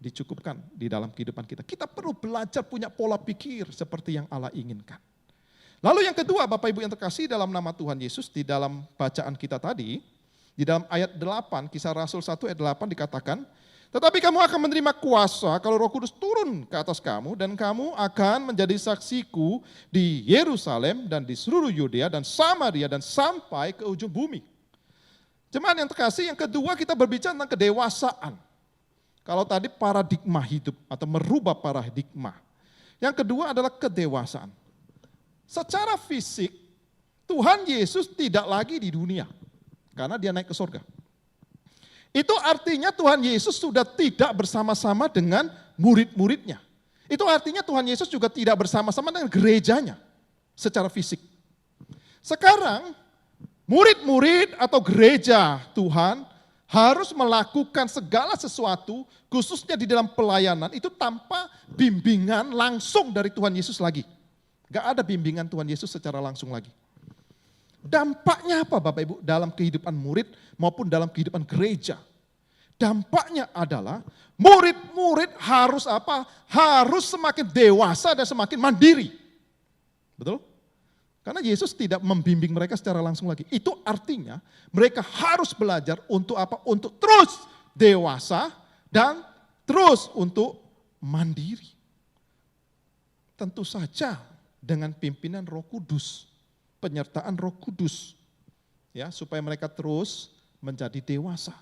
dicukupkan di dalam kehidupan kita. Kita perlu belajar punya pola pikir seperti yang Allah inginkan. Lalu yang kedua Bapak Ibu yang terkasih dalam nama Tuhan Yesus, di dalam bacaan kita tadi, di dalam ayat 8, Kisah Rasul 1 ayat 8 dikatakan, tetapi kamu akan menerima kuasa kalau Roh Kudus turun ke atas kamu dan kamu akan menjadi saksiku di Yerusalem dan di seluruh Yudea dan Samaria dan sampai ke ujung bumi. Jemaat yang terkasih, yang kedua kita berbicara tentang kedewasaan. Kalau tadi paradigma hidup atau merubah paradigma. Yang kedua adalah kedewasaan. Secara fisik, Tuhan Yesus tidak lagi di dunia. Karena dia naik ke surga. Itu artinya Tuhan Yesus sudah tidak bersama-sama dengan murid-muridnya. Itu artinya Tuhan Yesus juga tidak bersama-sama dengan gerejanya secara fisik. Sekarang, murid-murid atau gereja Tuhan harus melakukan segala sesuatu, khususnya di dalam pelayanan, itu tanpa bimbingan langsung dari Tuhan Yesus lagi. Gak ada bimbingan Tuhan Yesus secara langsung lagi. Dampaknya apa Bapak Ibu dalam kehidupan murid maupun dalam kehidupan gereja? Dampaknya adalah murid-murid harus apa? Harus semakin dewasa dan semakin mandiri. Betul? Karena Yesus tidak membimbing mereka secara langsung lagi. Itu artinya mereka harus belajar untuk apa? Untuk terus dewasa dan terus untuk mandiri. Tentu saja dengan pimpinan Roh Kudus, penyertaan Roh Kudus, ya supaya mereka terus menjadi dewasa.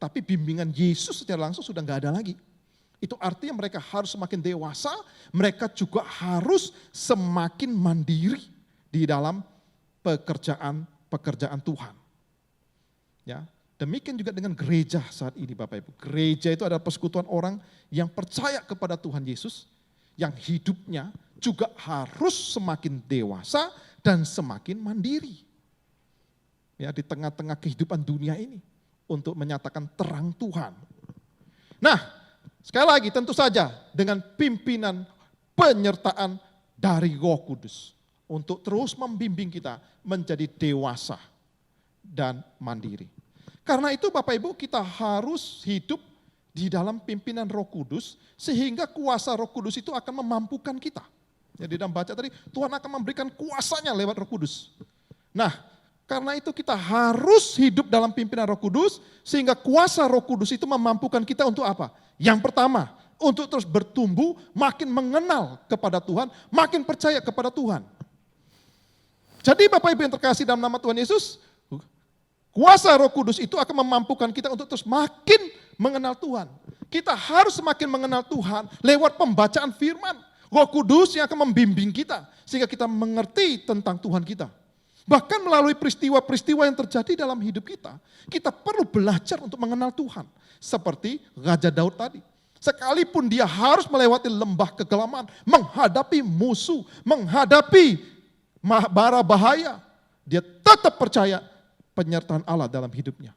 Tapi bimbingan Yesus secara langsung sudah nggak ada lagi. Itu artinya mereka harus semakin dewasa, mereka juga harus semakin mandiri di dalam pekerjaan Tuhan. Ya, demikian juga dengan gereja saat ini Bapak Ibu. Gereja itu adalah persekutuan orang yang percaya kepada Tuhan Yesus, yang hidupnya juga harus semakin dewasa dan semakin mandiri. Ya, di tengah-tengah kehidupan dunia ini untuk menyatakan terang Tuhan. Nah, sekali lagi tentu saja dengan pimpinan penyertaan dari Roh Kudus untuk terus membimbing kita menjadi dewasa dan mandiri. Karena itu Bapak Ibu kita harus hidup di dalam pimpinan Roh Kudus sehingga kuasa Roh Kudus itu akan memampukan kita. Jadi dalam baca tadi Tuhan akan memberikan kuasanya lewat Roh Kudus. Nah, karena itu kita harus hidup dalam pimpinan Roh Kudus sehingga kuasa Roh Kudus itu memampukan kita untuk apa? Yang pertama, untuk terus bertumbuh, makin mengenal kepada Tuhan, makin percaya kepada Tuhan. Jadi Bapak Ibu yang terkasih dalam nama Tuhan Yesus, kuasa Roh Kudus itu akan memampukan kita untuk terus makin mengenal Tuhan. Kita harus semakin mengenal Tuhan lewat pembacaan firman. Roh Kudus yang akan membimbing kita sehingga kita mengerti tentang Tuhan kita. Bahkan melalui peristiwa-peristiwa yang terjadi dalam hidup kita, kita perlu belajar untuk mengenal Tuhan. Seperti Raja Daud tadi. Sekalipun dia harus melewati lembah kegelaman, menghadapi musuh, menghadapi bara bahaya, dia tetap percaya penyertaan Allah dalam hidupnya.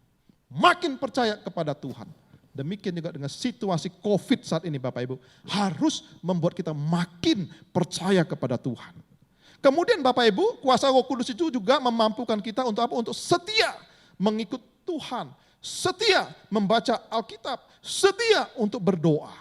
Makin percaya kepada Tuhan. Demikian juga dengan situasi COVID saat ini Bapak Ibu, harus membuat kita makin percaya kepada Tuhan. Kemudian Bapak Ibu, kuasa Roh Kudus itu juga memampukan kita untuk apa? Untuk setia mengikut Tuhan, setia membaca Alkitab, setia untuk berdoa.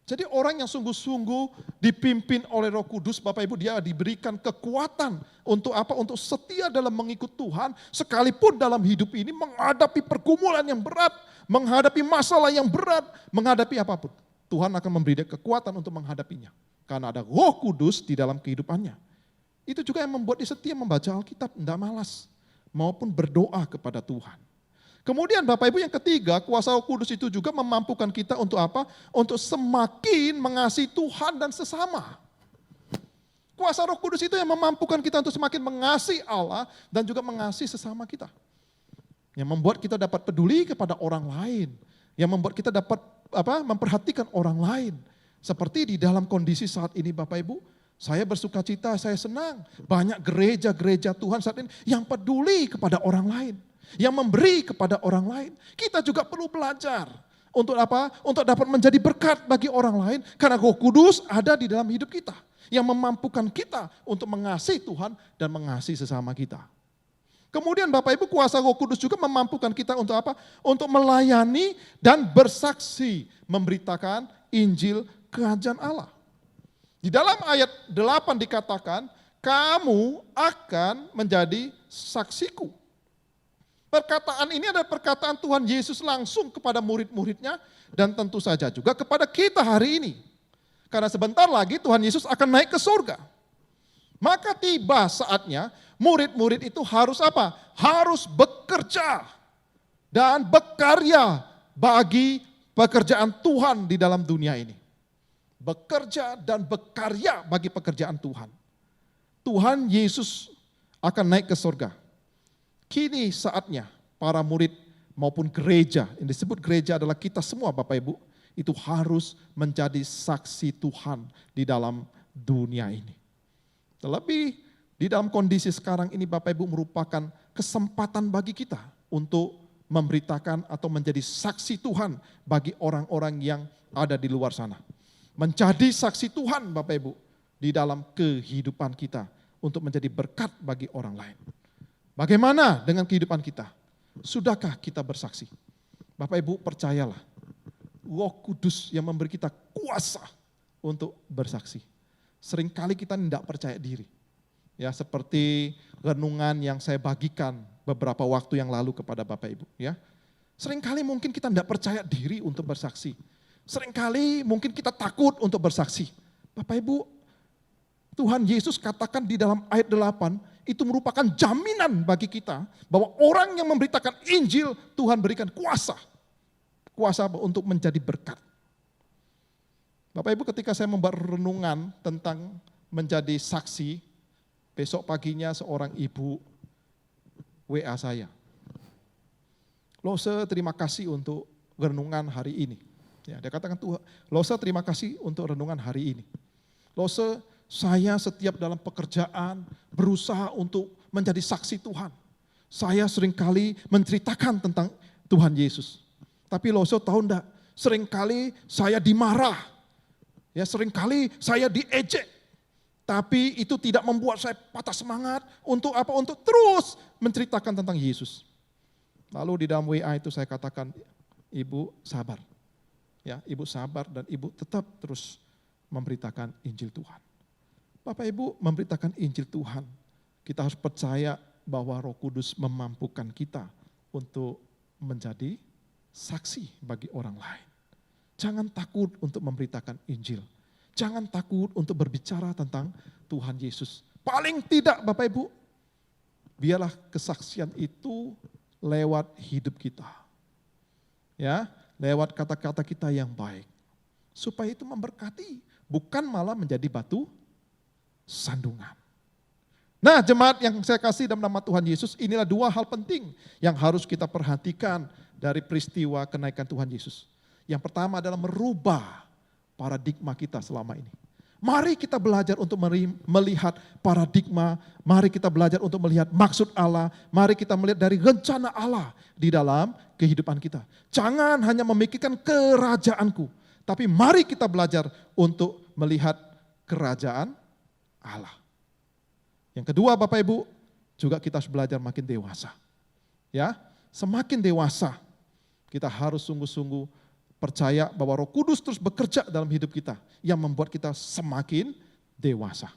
Jadi orang yang sungguh-sungguh dipimpin oleh Roh Kudus, Bapak Ibu, dia diberikan kekuatan untuk apa? Untuk setia dalam mengikut Tuhan, sekalipun dalam hidup ini menghadapi pergumulan yang berat, menghadapi masalah yang berat, menghadapi apapun. Tuhan akan memberi dia kekuatan untuk menghadapinya. Karena ada Roh Kudus di dalam kehidupannya. Itu juga yang membuat dia setia membaca Alkitab, tidak malas. Maupun berdoa kepada Tuhan. Kemudian Bapak Ibu yang ketiga, kuasa Roh Kudus itu juga memampukan kita untuk apa? Untuk semakin mengasihi Tuhan dan sesama. Kuasa Roh Kudus itu yang memampukan kita untuk semakin mengasihi Allah dan juga mengasihi sesama kita. Yang membuat kita dapat peduli kepada orang lain. Yang membuat kita dapat memperhatikan orang lain. Seperti di dalam kondisi saat ini Bapak Ibu, saya bersuka cita, saya senang. Banyak gereja-gereja Tuhan saat ini yang peduli kepada orang lain. Yang memberi kepada orang lain. Kita juga perlu belajar. Untuk apa? Untuk dapat menjadi berkat bagi orang lain. Karena Roh Kudus ada di dalam hidup kita. Yang memampukan kita untuk mengasihi Tuhan dan mengasihi sesama kita. Kemudian Bapak Ibu, kuasa Roh Kudus juga memampukan kita untuk apa? Untuk melayani dan bersaksi. Memberitakan Injil Kerajaan Allah. Di dalam ayat 8 dikatakan, kamu akan menjadi saksiku. Perkataan ini adalah perkataan Tuhan Yesus langsung kepada murid-muridnya dan tentu saja juga kepada kita hari ini. Karena sebentar lagi Tuhan Yesus akan naik ke surga. Maka tiba saatnya murid-murid itu harus apa? Harus bekerja dan berkarya bagi pekerjaan Tuhan di dalam dunia ini. Bekerja dan berkarya bagi pekerjaan Tuhan. Tuhan Yesus akan naik ke surga. Kini saatnya para murid maupun gereja, yang disebut gereja adalah kita semua Bapak Ibu, itu harus menjadi saksi Tuhan di dalam dunia ini. Terlebih di dalam kondisi sekarang ini Bapak Ibu merupakan kesempatan bagi kita untuk memberitakan atau menjadi saksi Tuhan bagi orang-orang yang ada di luar sana. Menjadi saksi Tuhan Bapak Ibu di dalam kehidupan kita untuk menjadi berkat bagi orang lain. Bagaimana dengan kehidupan kita? Sudahkah kita bersaksi? Bapak Ibu percayalah, Roh Kudus yang memberi kita kuasa untuk bersaksi. Seringkali kita tidak percaya diri. Ya, seperti renungan yang saya bagikan beberapa waktu yang lalu kepada Bapak Ibu. Ya, seringkali mungkin kita tidak percaya diri untuk bersaksi. Seringkali mungkin kita takut untuk bersaksi. Bapak Ibu, Tuhan Yesus katakan di dalam ayat 8, itu merupakan jaminan bagi kita bahwa orang yang memberitakan Injil, Tuhan berikan kuasa. Kuasa untuk menjadi berkat. Bapak Ibu, ketika saya membuat renungan tentang menjadi saksi, besok paginya seorang ibu WA saya. Lose, terima kasih untuk renungan hari ini. Ya, dia katakan, Tuhan, Lose, terima kasih untuk renungan hari ini. Lose, saya setiap dalam pekerjaan berusaha untuk menjadi saksi Tuhan. Saya seringkali menceritakan tentang Tuhan Yesus. Tapi Lose tahu enggak, seringkali saya dimarah. Ya, seringkali saya diejek. Tapi itu tidak membuat saya patah semangat untuk apa? Untuk terus menceritakan tentang Yesus. Lalu di dalam WA itu saya katakan, Ibu sabar. Ya, Ibu sabar dan Ibu tetap terus memberitakan Injil Tuhan. Bapak Ibu, memberitakan Injil Tuhan, kita harus percaya bahwa Roh Kudus memampukan kita untuk menjadi saksi bagi orang lain. Jangan takut untuk memberitakan Injil. Jangan takut untuk berbicara tentang Tuhan Yesus. Paling tidak Bapak Ibu, biarlah kesaksian itu lewat hidup kita. Ya, lewat kata-kata kita yang baik. Supaya itu memberkati, bukan malah menjadi batu sandungan. Nah, jemaat yang saya kasih dalam nama Tuhan Yesus, inilah dua hal penting yang harus kita perhatikan dari peristiwa kenaikan Tuhan Yesus. Yang pertama adalah merubah paradigma kita selama ini. Mari kita belajar untuk melihat paradigma, mari kita belajar untuk melihat maksud Allah, mari kita melihat dari rencana Allah di dalam kehidupan kita. Jangan hanya memikirkan kerajaanku, tapi mari kita belajar untuk melihat kerajaan Allah. Yang kedua Bapak Ibu, juga kita harus belajar makin dewasa. Ya, semakin dewasa kita harus sungguh-sungguh percaya bahwa Roh Kudus terus bekerja dalam hidup kita yang membuat kita semakin dewasa.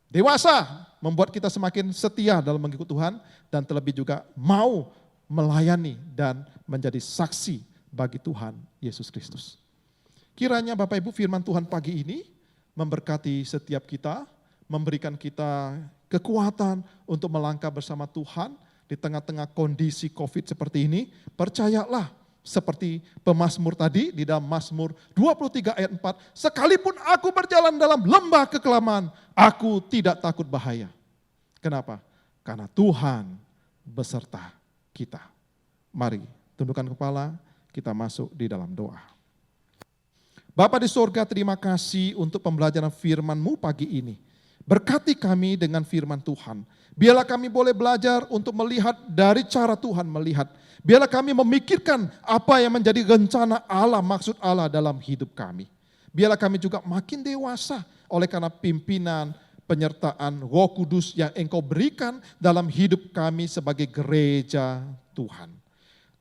Dewasa membuat kita semakin setia dalam mengikut Tuhan dan terlebih juga mau melayani dan menjadi saksi bagi Tuhan Yesus Kristus. Kiranya Bapak Ibu firman Tuhan pagi ini memberkati setiap kita, memberikan kita kekuatan untuk melangkah bersama Tuhan di tengah-tengah kondisi COVID seperti ini, percayalah seperti pemazmur tadi di dalam Mazmur 23 ayat 4, sekalipun aku berjalan dalam lembah kekelaman, aku tidak takut bahaya. Kenapa? Karena Tuhan beserta kita. Mari tundukkan kepala, kita masuk di dalam doa. Bapa di sorga, terima kasih untuk pembelajaran firman-Mu pagi ini. Berkati kami dengan firman Tuhan. Biarlah kami boleh belajar untuk melihat dari cara Tuhan melihat. Biarlah kami memikirkan apa yang menjadi rencana Allah, maksud Allah dalam hidup kami. Biarlah kami juga makin dewasa oleh karena pimpinan, penyertaan Roh Kudus yang Engkau berikan dalam hidup kami sebagai gereja Tuhan.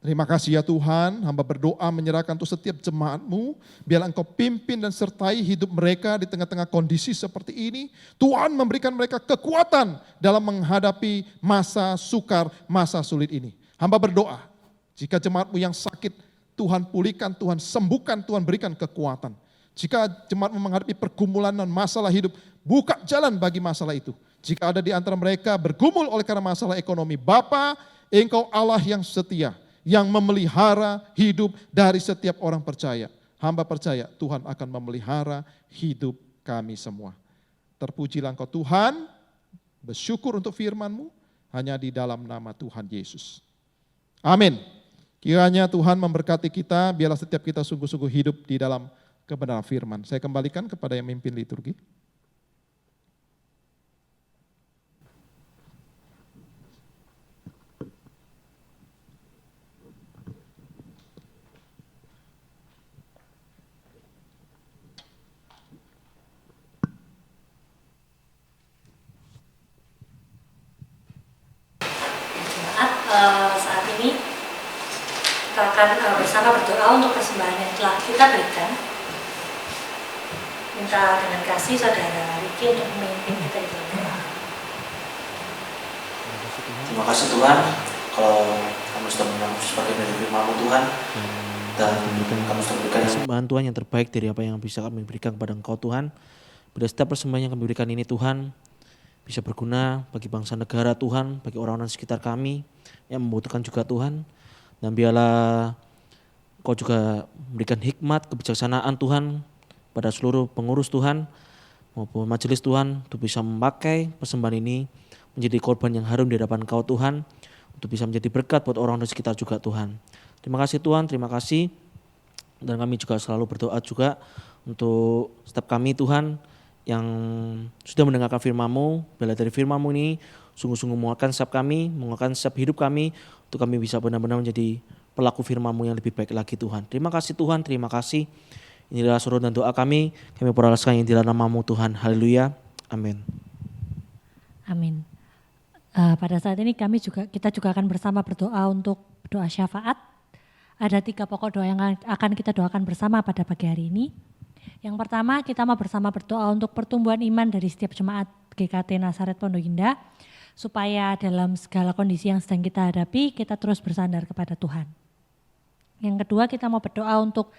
Terima kasih ya Tuhan, hamba berdoa menyerahkan untuk setiap jemaat-Mu, biarlah Engkau pimpin dan sertai hidup mereka di tengah-tengah kondisi seperti ini. Tuhan memberikan mereka kekuatan dalam menghadapi masa sukar, masa sulit ini. Hamba berdoa, jika jemaat-Mu yang sakit, Tuhan pulihkan, Tuhan sembuhkan, Tuhan berikan kekuatan. Jika jemaat-Mu menghadapi pergumulan dan masalah hidup, buka jalan bagi masalah itu. Jika ada di antara mereka bergumul oleh karena masalah ekonomi, Bapa, Engkau Allah yang setia, yang memelihara hidup dari setiap orang percaya. Hamba percaya Tuhan akan memelihara hidup kami semua. Terpujilah Engkau Tuhan, bersyukur untuk firman-Mu, hanya di dalam nama Tuhan Yesus. Amin. Kiranya Tuhan memberkati kita, biarlah setiap kita sungguh-sungguh hidup di dalam kebenaran firman. Saya kembalikan kepada yang memimpin liturgi. Saat ini kita akan bersama berdoa untuk persembahan yang telah kita berikan. Minta dengan kasih saudara Riki untuk memimpin kita di dalam doa. Terima kasih Tuhan, kalau kamu sudah menanggung sebagian dari firman-Mu Tuhan, dan kamu sudah berikan persembahan Tuhan yang terbaik dari apa yang bisa kami berikan kepada Engkau Tuhan. Bila setiap persembahan yang kami berikan ini Tuhan, bisa berguna bagi bangsa negara Tuhan, bagi orang-orang sekitar kami yang membutuhkan juga Tuhan. Dan biarlah Engkau juga memberikan hikmat, kebijaksanaan Tuhan pada seluruh pengurus Tuhan maupun majelis Tuhan untuk bisa memakai persembahan ini menjadi korban yang harum di hadapan Engkau Tuhan, untuk bisa menjadi berkat buat orang di sekitar juga Tuhan. Terima kasih Tuhan, terima kasih. Dan kami juga selalu berdoa juga untuk setiap kami Tuhan yang sudah mendengarkan firman-Mu, bela dari firman-Mu ini sungguh-sungguh menguatkan setiap kami, menguatkan setiap hidup kami, untuk kami bisa benar-benar menjadi pelaku firman-Mu yang lebih baik lagi Tuhan. Terima kasih Tuhan, terima kasih. Inilah suruh dan doa kami perolehkan yang di dalam nama-Mu Tuhan. Haleluya, amin. Amin. Pada saat ini kita juga akan bersama berdoa untuk doa syafaat. Ada 3 pokok doa yang akan kita doakan bersama pada pagi hari ini. Yang pertama, kita mau bersama berdoa untuk pertumbuhan iman dari setiap jemaat GKT Nazaret Pondok Indah, supaya dalam segala kondisi yang sedang kita hadapi, kita terus bersandar kepada Tuhan. Yang kedua, kita mau berdoa untuk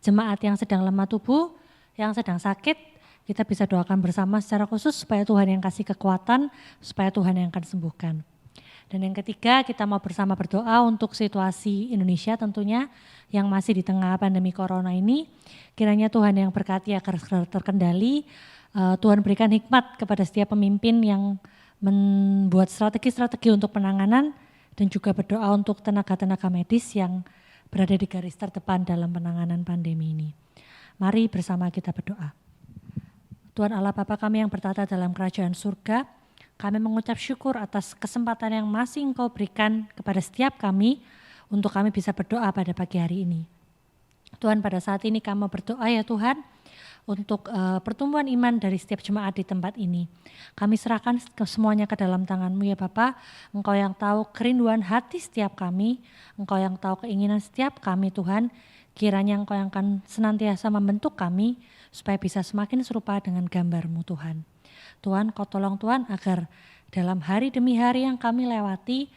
jemaat yang sedang lemah tubuh, yang sedang sakit, kita bisa doakan bersama secara khusus supaya Tuhan yang kasih kekuatan, supaya Tuhan yang akan sembuhkan. Dan yang ketiga, kita mau bersama berdoa untuk situasi Indonesia tentunya yang masih di tengah pandemi corona ini. Kiranya Tuhan yang berkati agar terkendali, Tuhan berikan hikmat kepada setiap pemimpin yang membuat strategi-strategi untuk penanganan, dan juga berdoa untuk tenaga-tenaga medis yang berada di garis terdepan dalam penanganan pandemi ini. Mari bersama kita berdoa. Tuhan Allah Bapa kami yang bertata dalam kerajaan surga, kami mengucap syukur atas kesempatan yang masih Engkau berikan kepada setiap kami untuk kami bisa berdoa pada pagi hari ini. Tuhan, pada saat ini kami berdoa ya Tuhan untuk pertumbuhan iman dari setiap jemaat di tempat ini. Kami serahkan semuanya ke dalam tangan-Mu ya Bapa. Engkau yang tahu kerinduan hati setiap kami, Engkau yang tahu keinginan setiap kami Tuhan. Kiranya Engkau yang akan senantiasa membentuk kami supaya bisa semakin serupa dengan gambar-Mu Tuhan. Tuhan, Kau tolong Tuhan agar dalam hari demi hari yang kami lewati,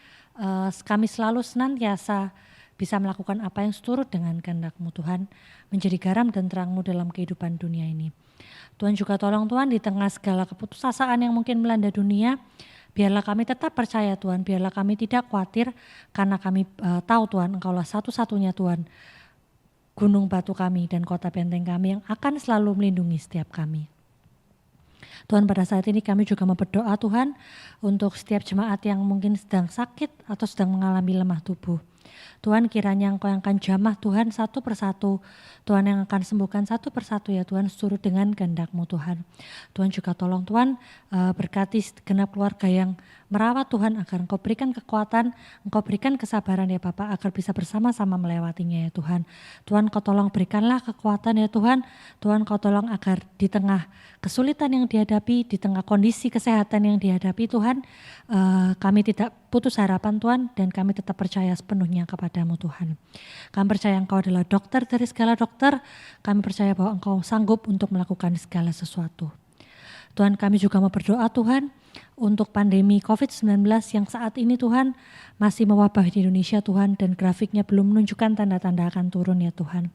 kami selalu senantiasa bisa melakukan apa yang seturut dengan kehendak-Mu Tuhan, menjadi garam dan terang-Mu dalam kehidupan dunia ini. Tuhan juga tolong Tuhan di tengah segala keputusasaan yang mungkin melanda dunia, Biarlah kami tetap percaya Tuhan, biarlah kami tidak khawatir karena kami tahu Tuhan Engkaulah satu-satunya Tuhan, gunung batu kami dan kota benteng kami yang akan selalu melindungi setiap kami. Tuhan, pada saat ini kami juga mau berdoa Tuhan untuk setiap jemaat yang mungkin sedang sakit atau sedang mengalami lemah tubuh. Tuhan, kiranya Engkau yang akan jamah Tuhan satu persatu, Tuhan yang akan sembuhkan satu persatu ya Tuhan, surut dengan kehendak-Mu Tuhan. Tuhan juga tolong Tuhan berkati segenap keluarga yang merawat Tuhan, agar Engkau berikan kekuatan, Engkau berikan kesabaran ya Bapak, agar bisa bersama-sama melewatinya ya Tuhan. Tuhan, Kau tolong berikanlah kekuatan ya Tuhan, Tuhan Kau tolong agar di tengah kesulitan yang dihadapi, di tengah kondisi kesehatan yang dihadapi Tuhan, kami tidak putus harapan Tuhan, dan kami tetap percaya sepenuhnya kepada-Mu Tuhan. Kami percaya Engkau adalah dokter dari segala dokter, kami percaya bahwa Engkau sanggup untuk melakukan segala sesuatu. Tuhan, kami juga mau berdoa Tuhan untuk pandemi COVID-19 yang saat ini Tuhan masih mewabah di Indonesia Tuhan, dan grafiknya belum menunjukkan tanda-tanda akan turun ya Tuhan.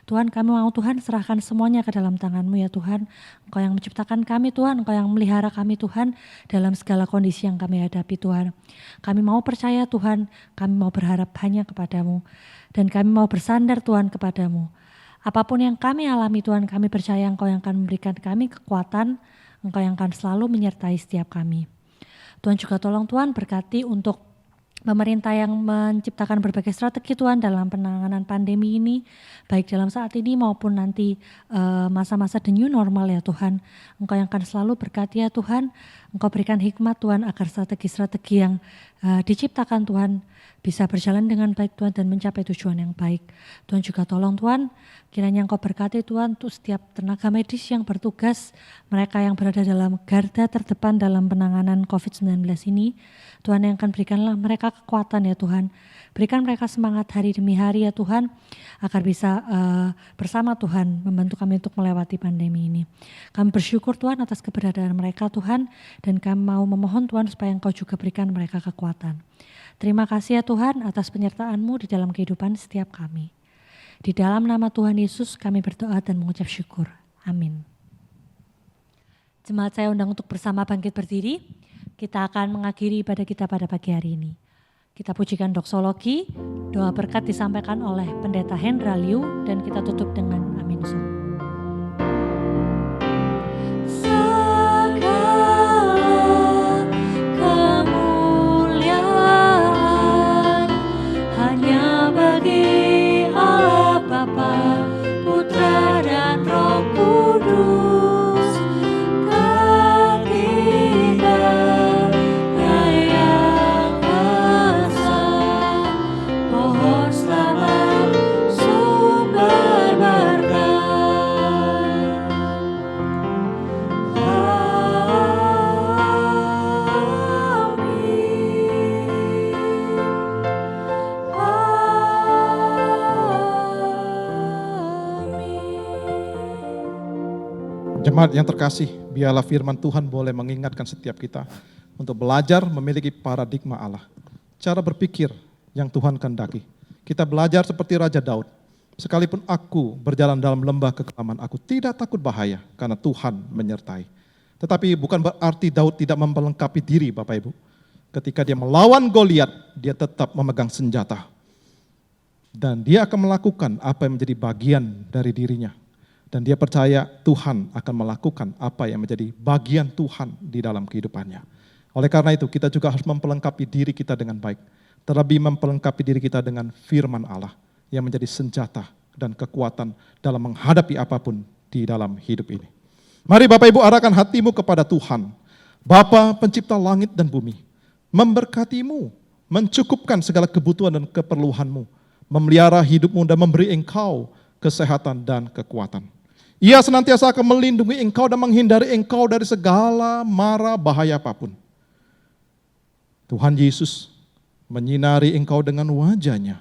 Tuhan, kami mau Tuhan serahkan semuanya ke dalam tangan-Mu ya Tuhan. Engkau yang menciptakan kami Tuhan, Engkau yang melihara kami Tuhan dalam segala kondisi yang kami hadapi Tuhan. Kami mau percaya Tuhan, kami mau berharap hanya kepada-Mu, dan kami mau bersandar Tuhan kepada-Mu. Apapun yang kami alami Tuhan, kami percaya Engkau yang akan memberikan kami kekuatan, Engkau yang akan selalu menyertai setiap kami. Tuhan juga tolong Tuhan berkati untuk pemerintah yang menciptakan berbagai strategi Tuhan dalam penanganan pandemi ini, baik dalam saat ini maupun nanti masa-masa the new normal ya Tuhan. Engkau yang akan selalu berkati ya Tuhan, Engkau berikan hikmat Tuhan agar strategi-strategi yang diciptakan Tuhan bisa berjalan dengan baik Tuhan dan mencapai tujuan yang baik. Tuhan juga tolong Tuhan, kiranya Engkau berkati Tuhan untuk setiap tenaga medis yang bertugas, mereka yang berada dalam garda terdepan dalam penanganan COVID-19 ini. Tuhan yang akan berikanlah mereka kekuatan ya Tuhan. Berikan mereka semangat hari demi hari ya Tuhan, agar bisa bersama Tuhan membantu kami untuk melewati pandemi ini. Kami bersyukur Tuhan atas keberadaan mereka Tuhan, dan kami mau memohon Tuhan supaya Engkau juga berikan mereka kekuatan. Terima kasih ya Tuhan atas penyertaan-Mu di dalam kehidupan setiap kami. Di dalam nama Tuhan Yesus kami berdoa dan mengucap syukur. Amin. Jemaat saya undang untuk bersama bangkit berdiri. Kita akan mengakhiri ibadah kita pada pagi hari ini. Kita pujikan doksologi, doa berkat disampaikan oleh Pendeta Hendra Liu, dan kita tutup dengan Amin Sung. Jemaat yang terkasih, biarlah firman Tuhan boleh mengingatkan setiap kita untuk belajar memiliki paradigma Allah. Cara berpikir yang Tuhan kehendaki. Kita belajar seperti Raja Daud. Sekalipun aku berjalan dalam lembah kekelaman, aku tidak takut bahaya karena Tuhan menyertai. Tetapi bukan berarti Daud tidak memperlengkapi diri Bapak Ibu. Ketika dia melawan Goliat, dia tetap memegang senjata. Dan dia akan melakukan apa yang menjadi bagian dari dirinya. Dan dia percaya Tuhan akan melakukan apa yang menjadi bagian Tuhan di dalam kehidupannya. Oleh karena itu kita juga harus memperlengkapi diri kita dengan baik. Terlebih memperlengkapi diri kita dengan firman Allah yang menjadi senjata dan kekuatan dalam menghadapi apapun di dalam hidup ini. Mari Bapak Ibu arahkan hatimu kepada Tuhan. Bapa pencipta langit dan bumi, memberkatimu, mencukupkan segala kebutuhan dan keperluanmu, memelihara hidupmu dan memberi engkau kesehatan dan kekuatan. Ia senantiasa akan melindungi engkau dan menghindari engkau dari segala mara bahaya apapun. Tuhan Yesus menyinari engkau dengan wajah-Nya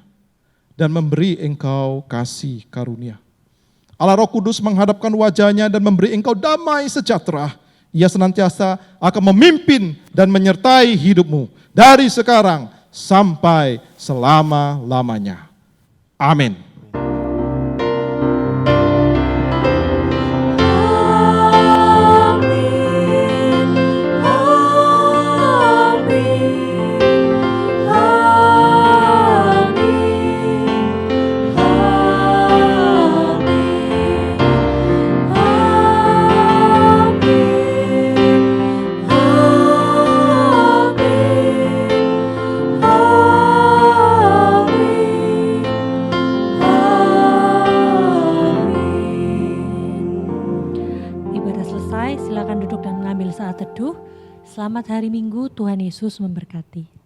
dan memberi engkau kasih karunia. Allah Roh Kudus menghadapkan wajah-Nya dan memberi engkau damai sejahtera. Ia senantiasa akan memimpin dan menyertai hidupmu dari sekarang sampai selama-lamanya. Amin. Teduh. Selamat hari Minggu, Tuhan Yesus memberkati.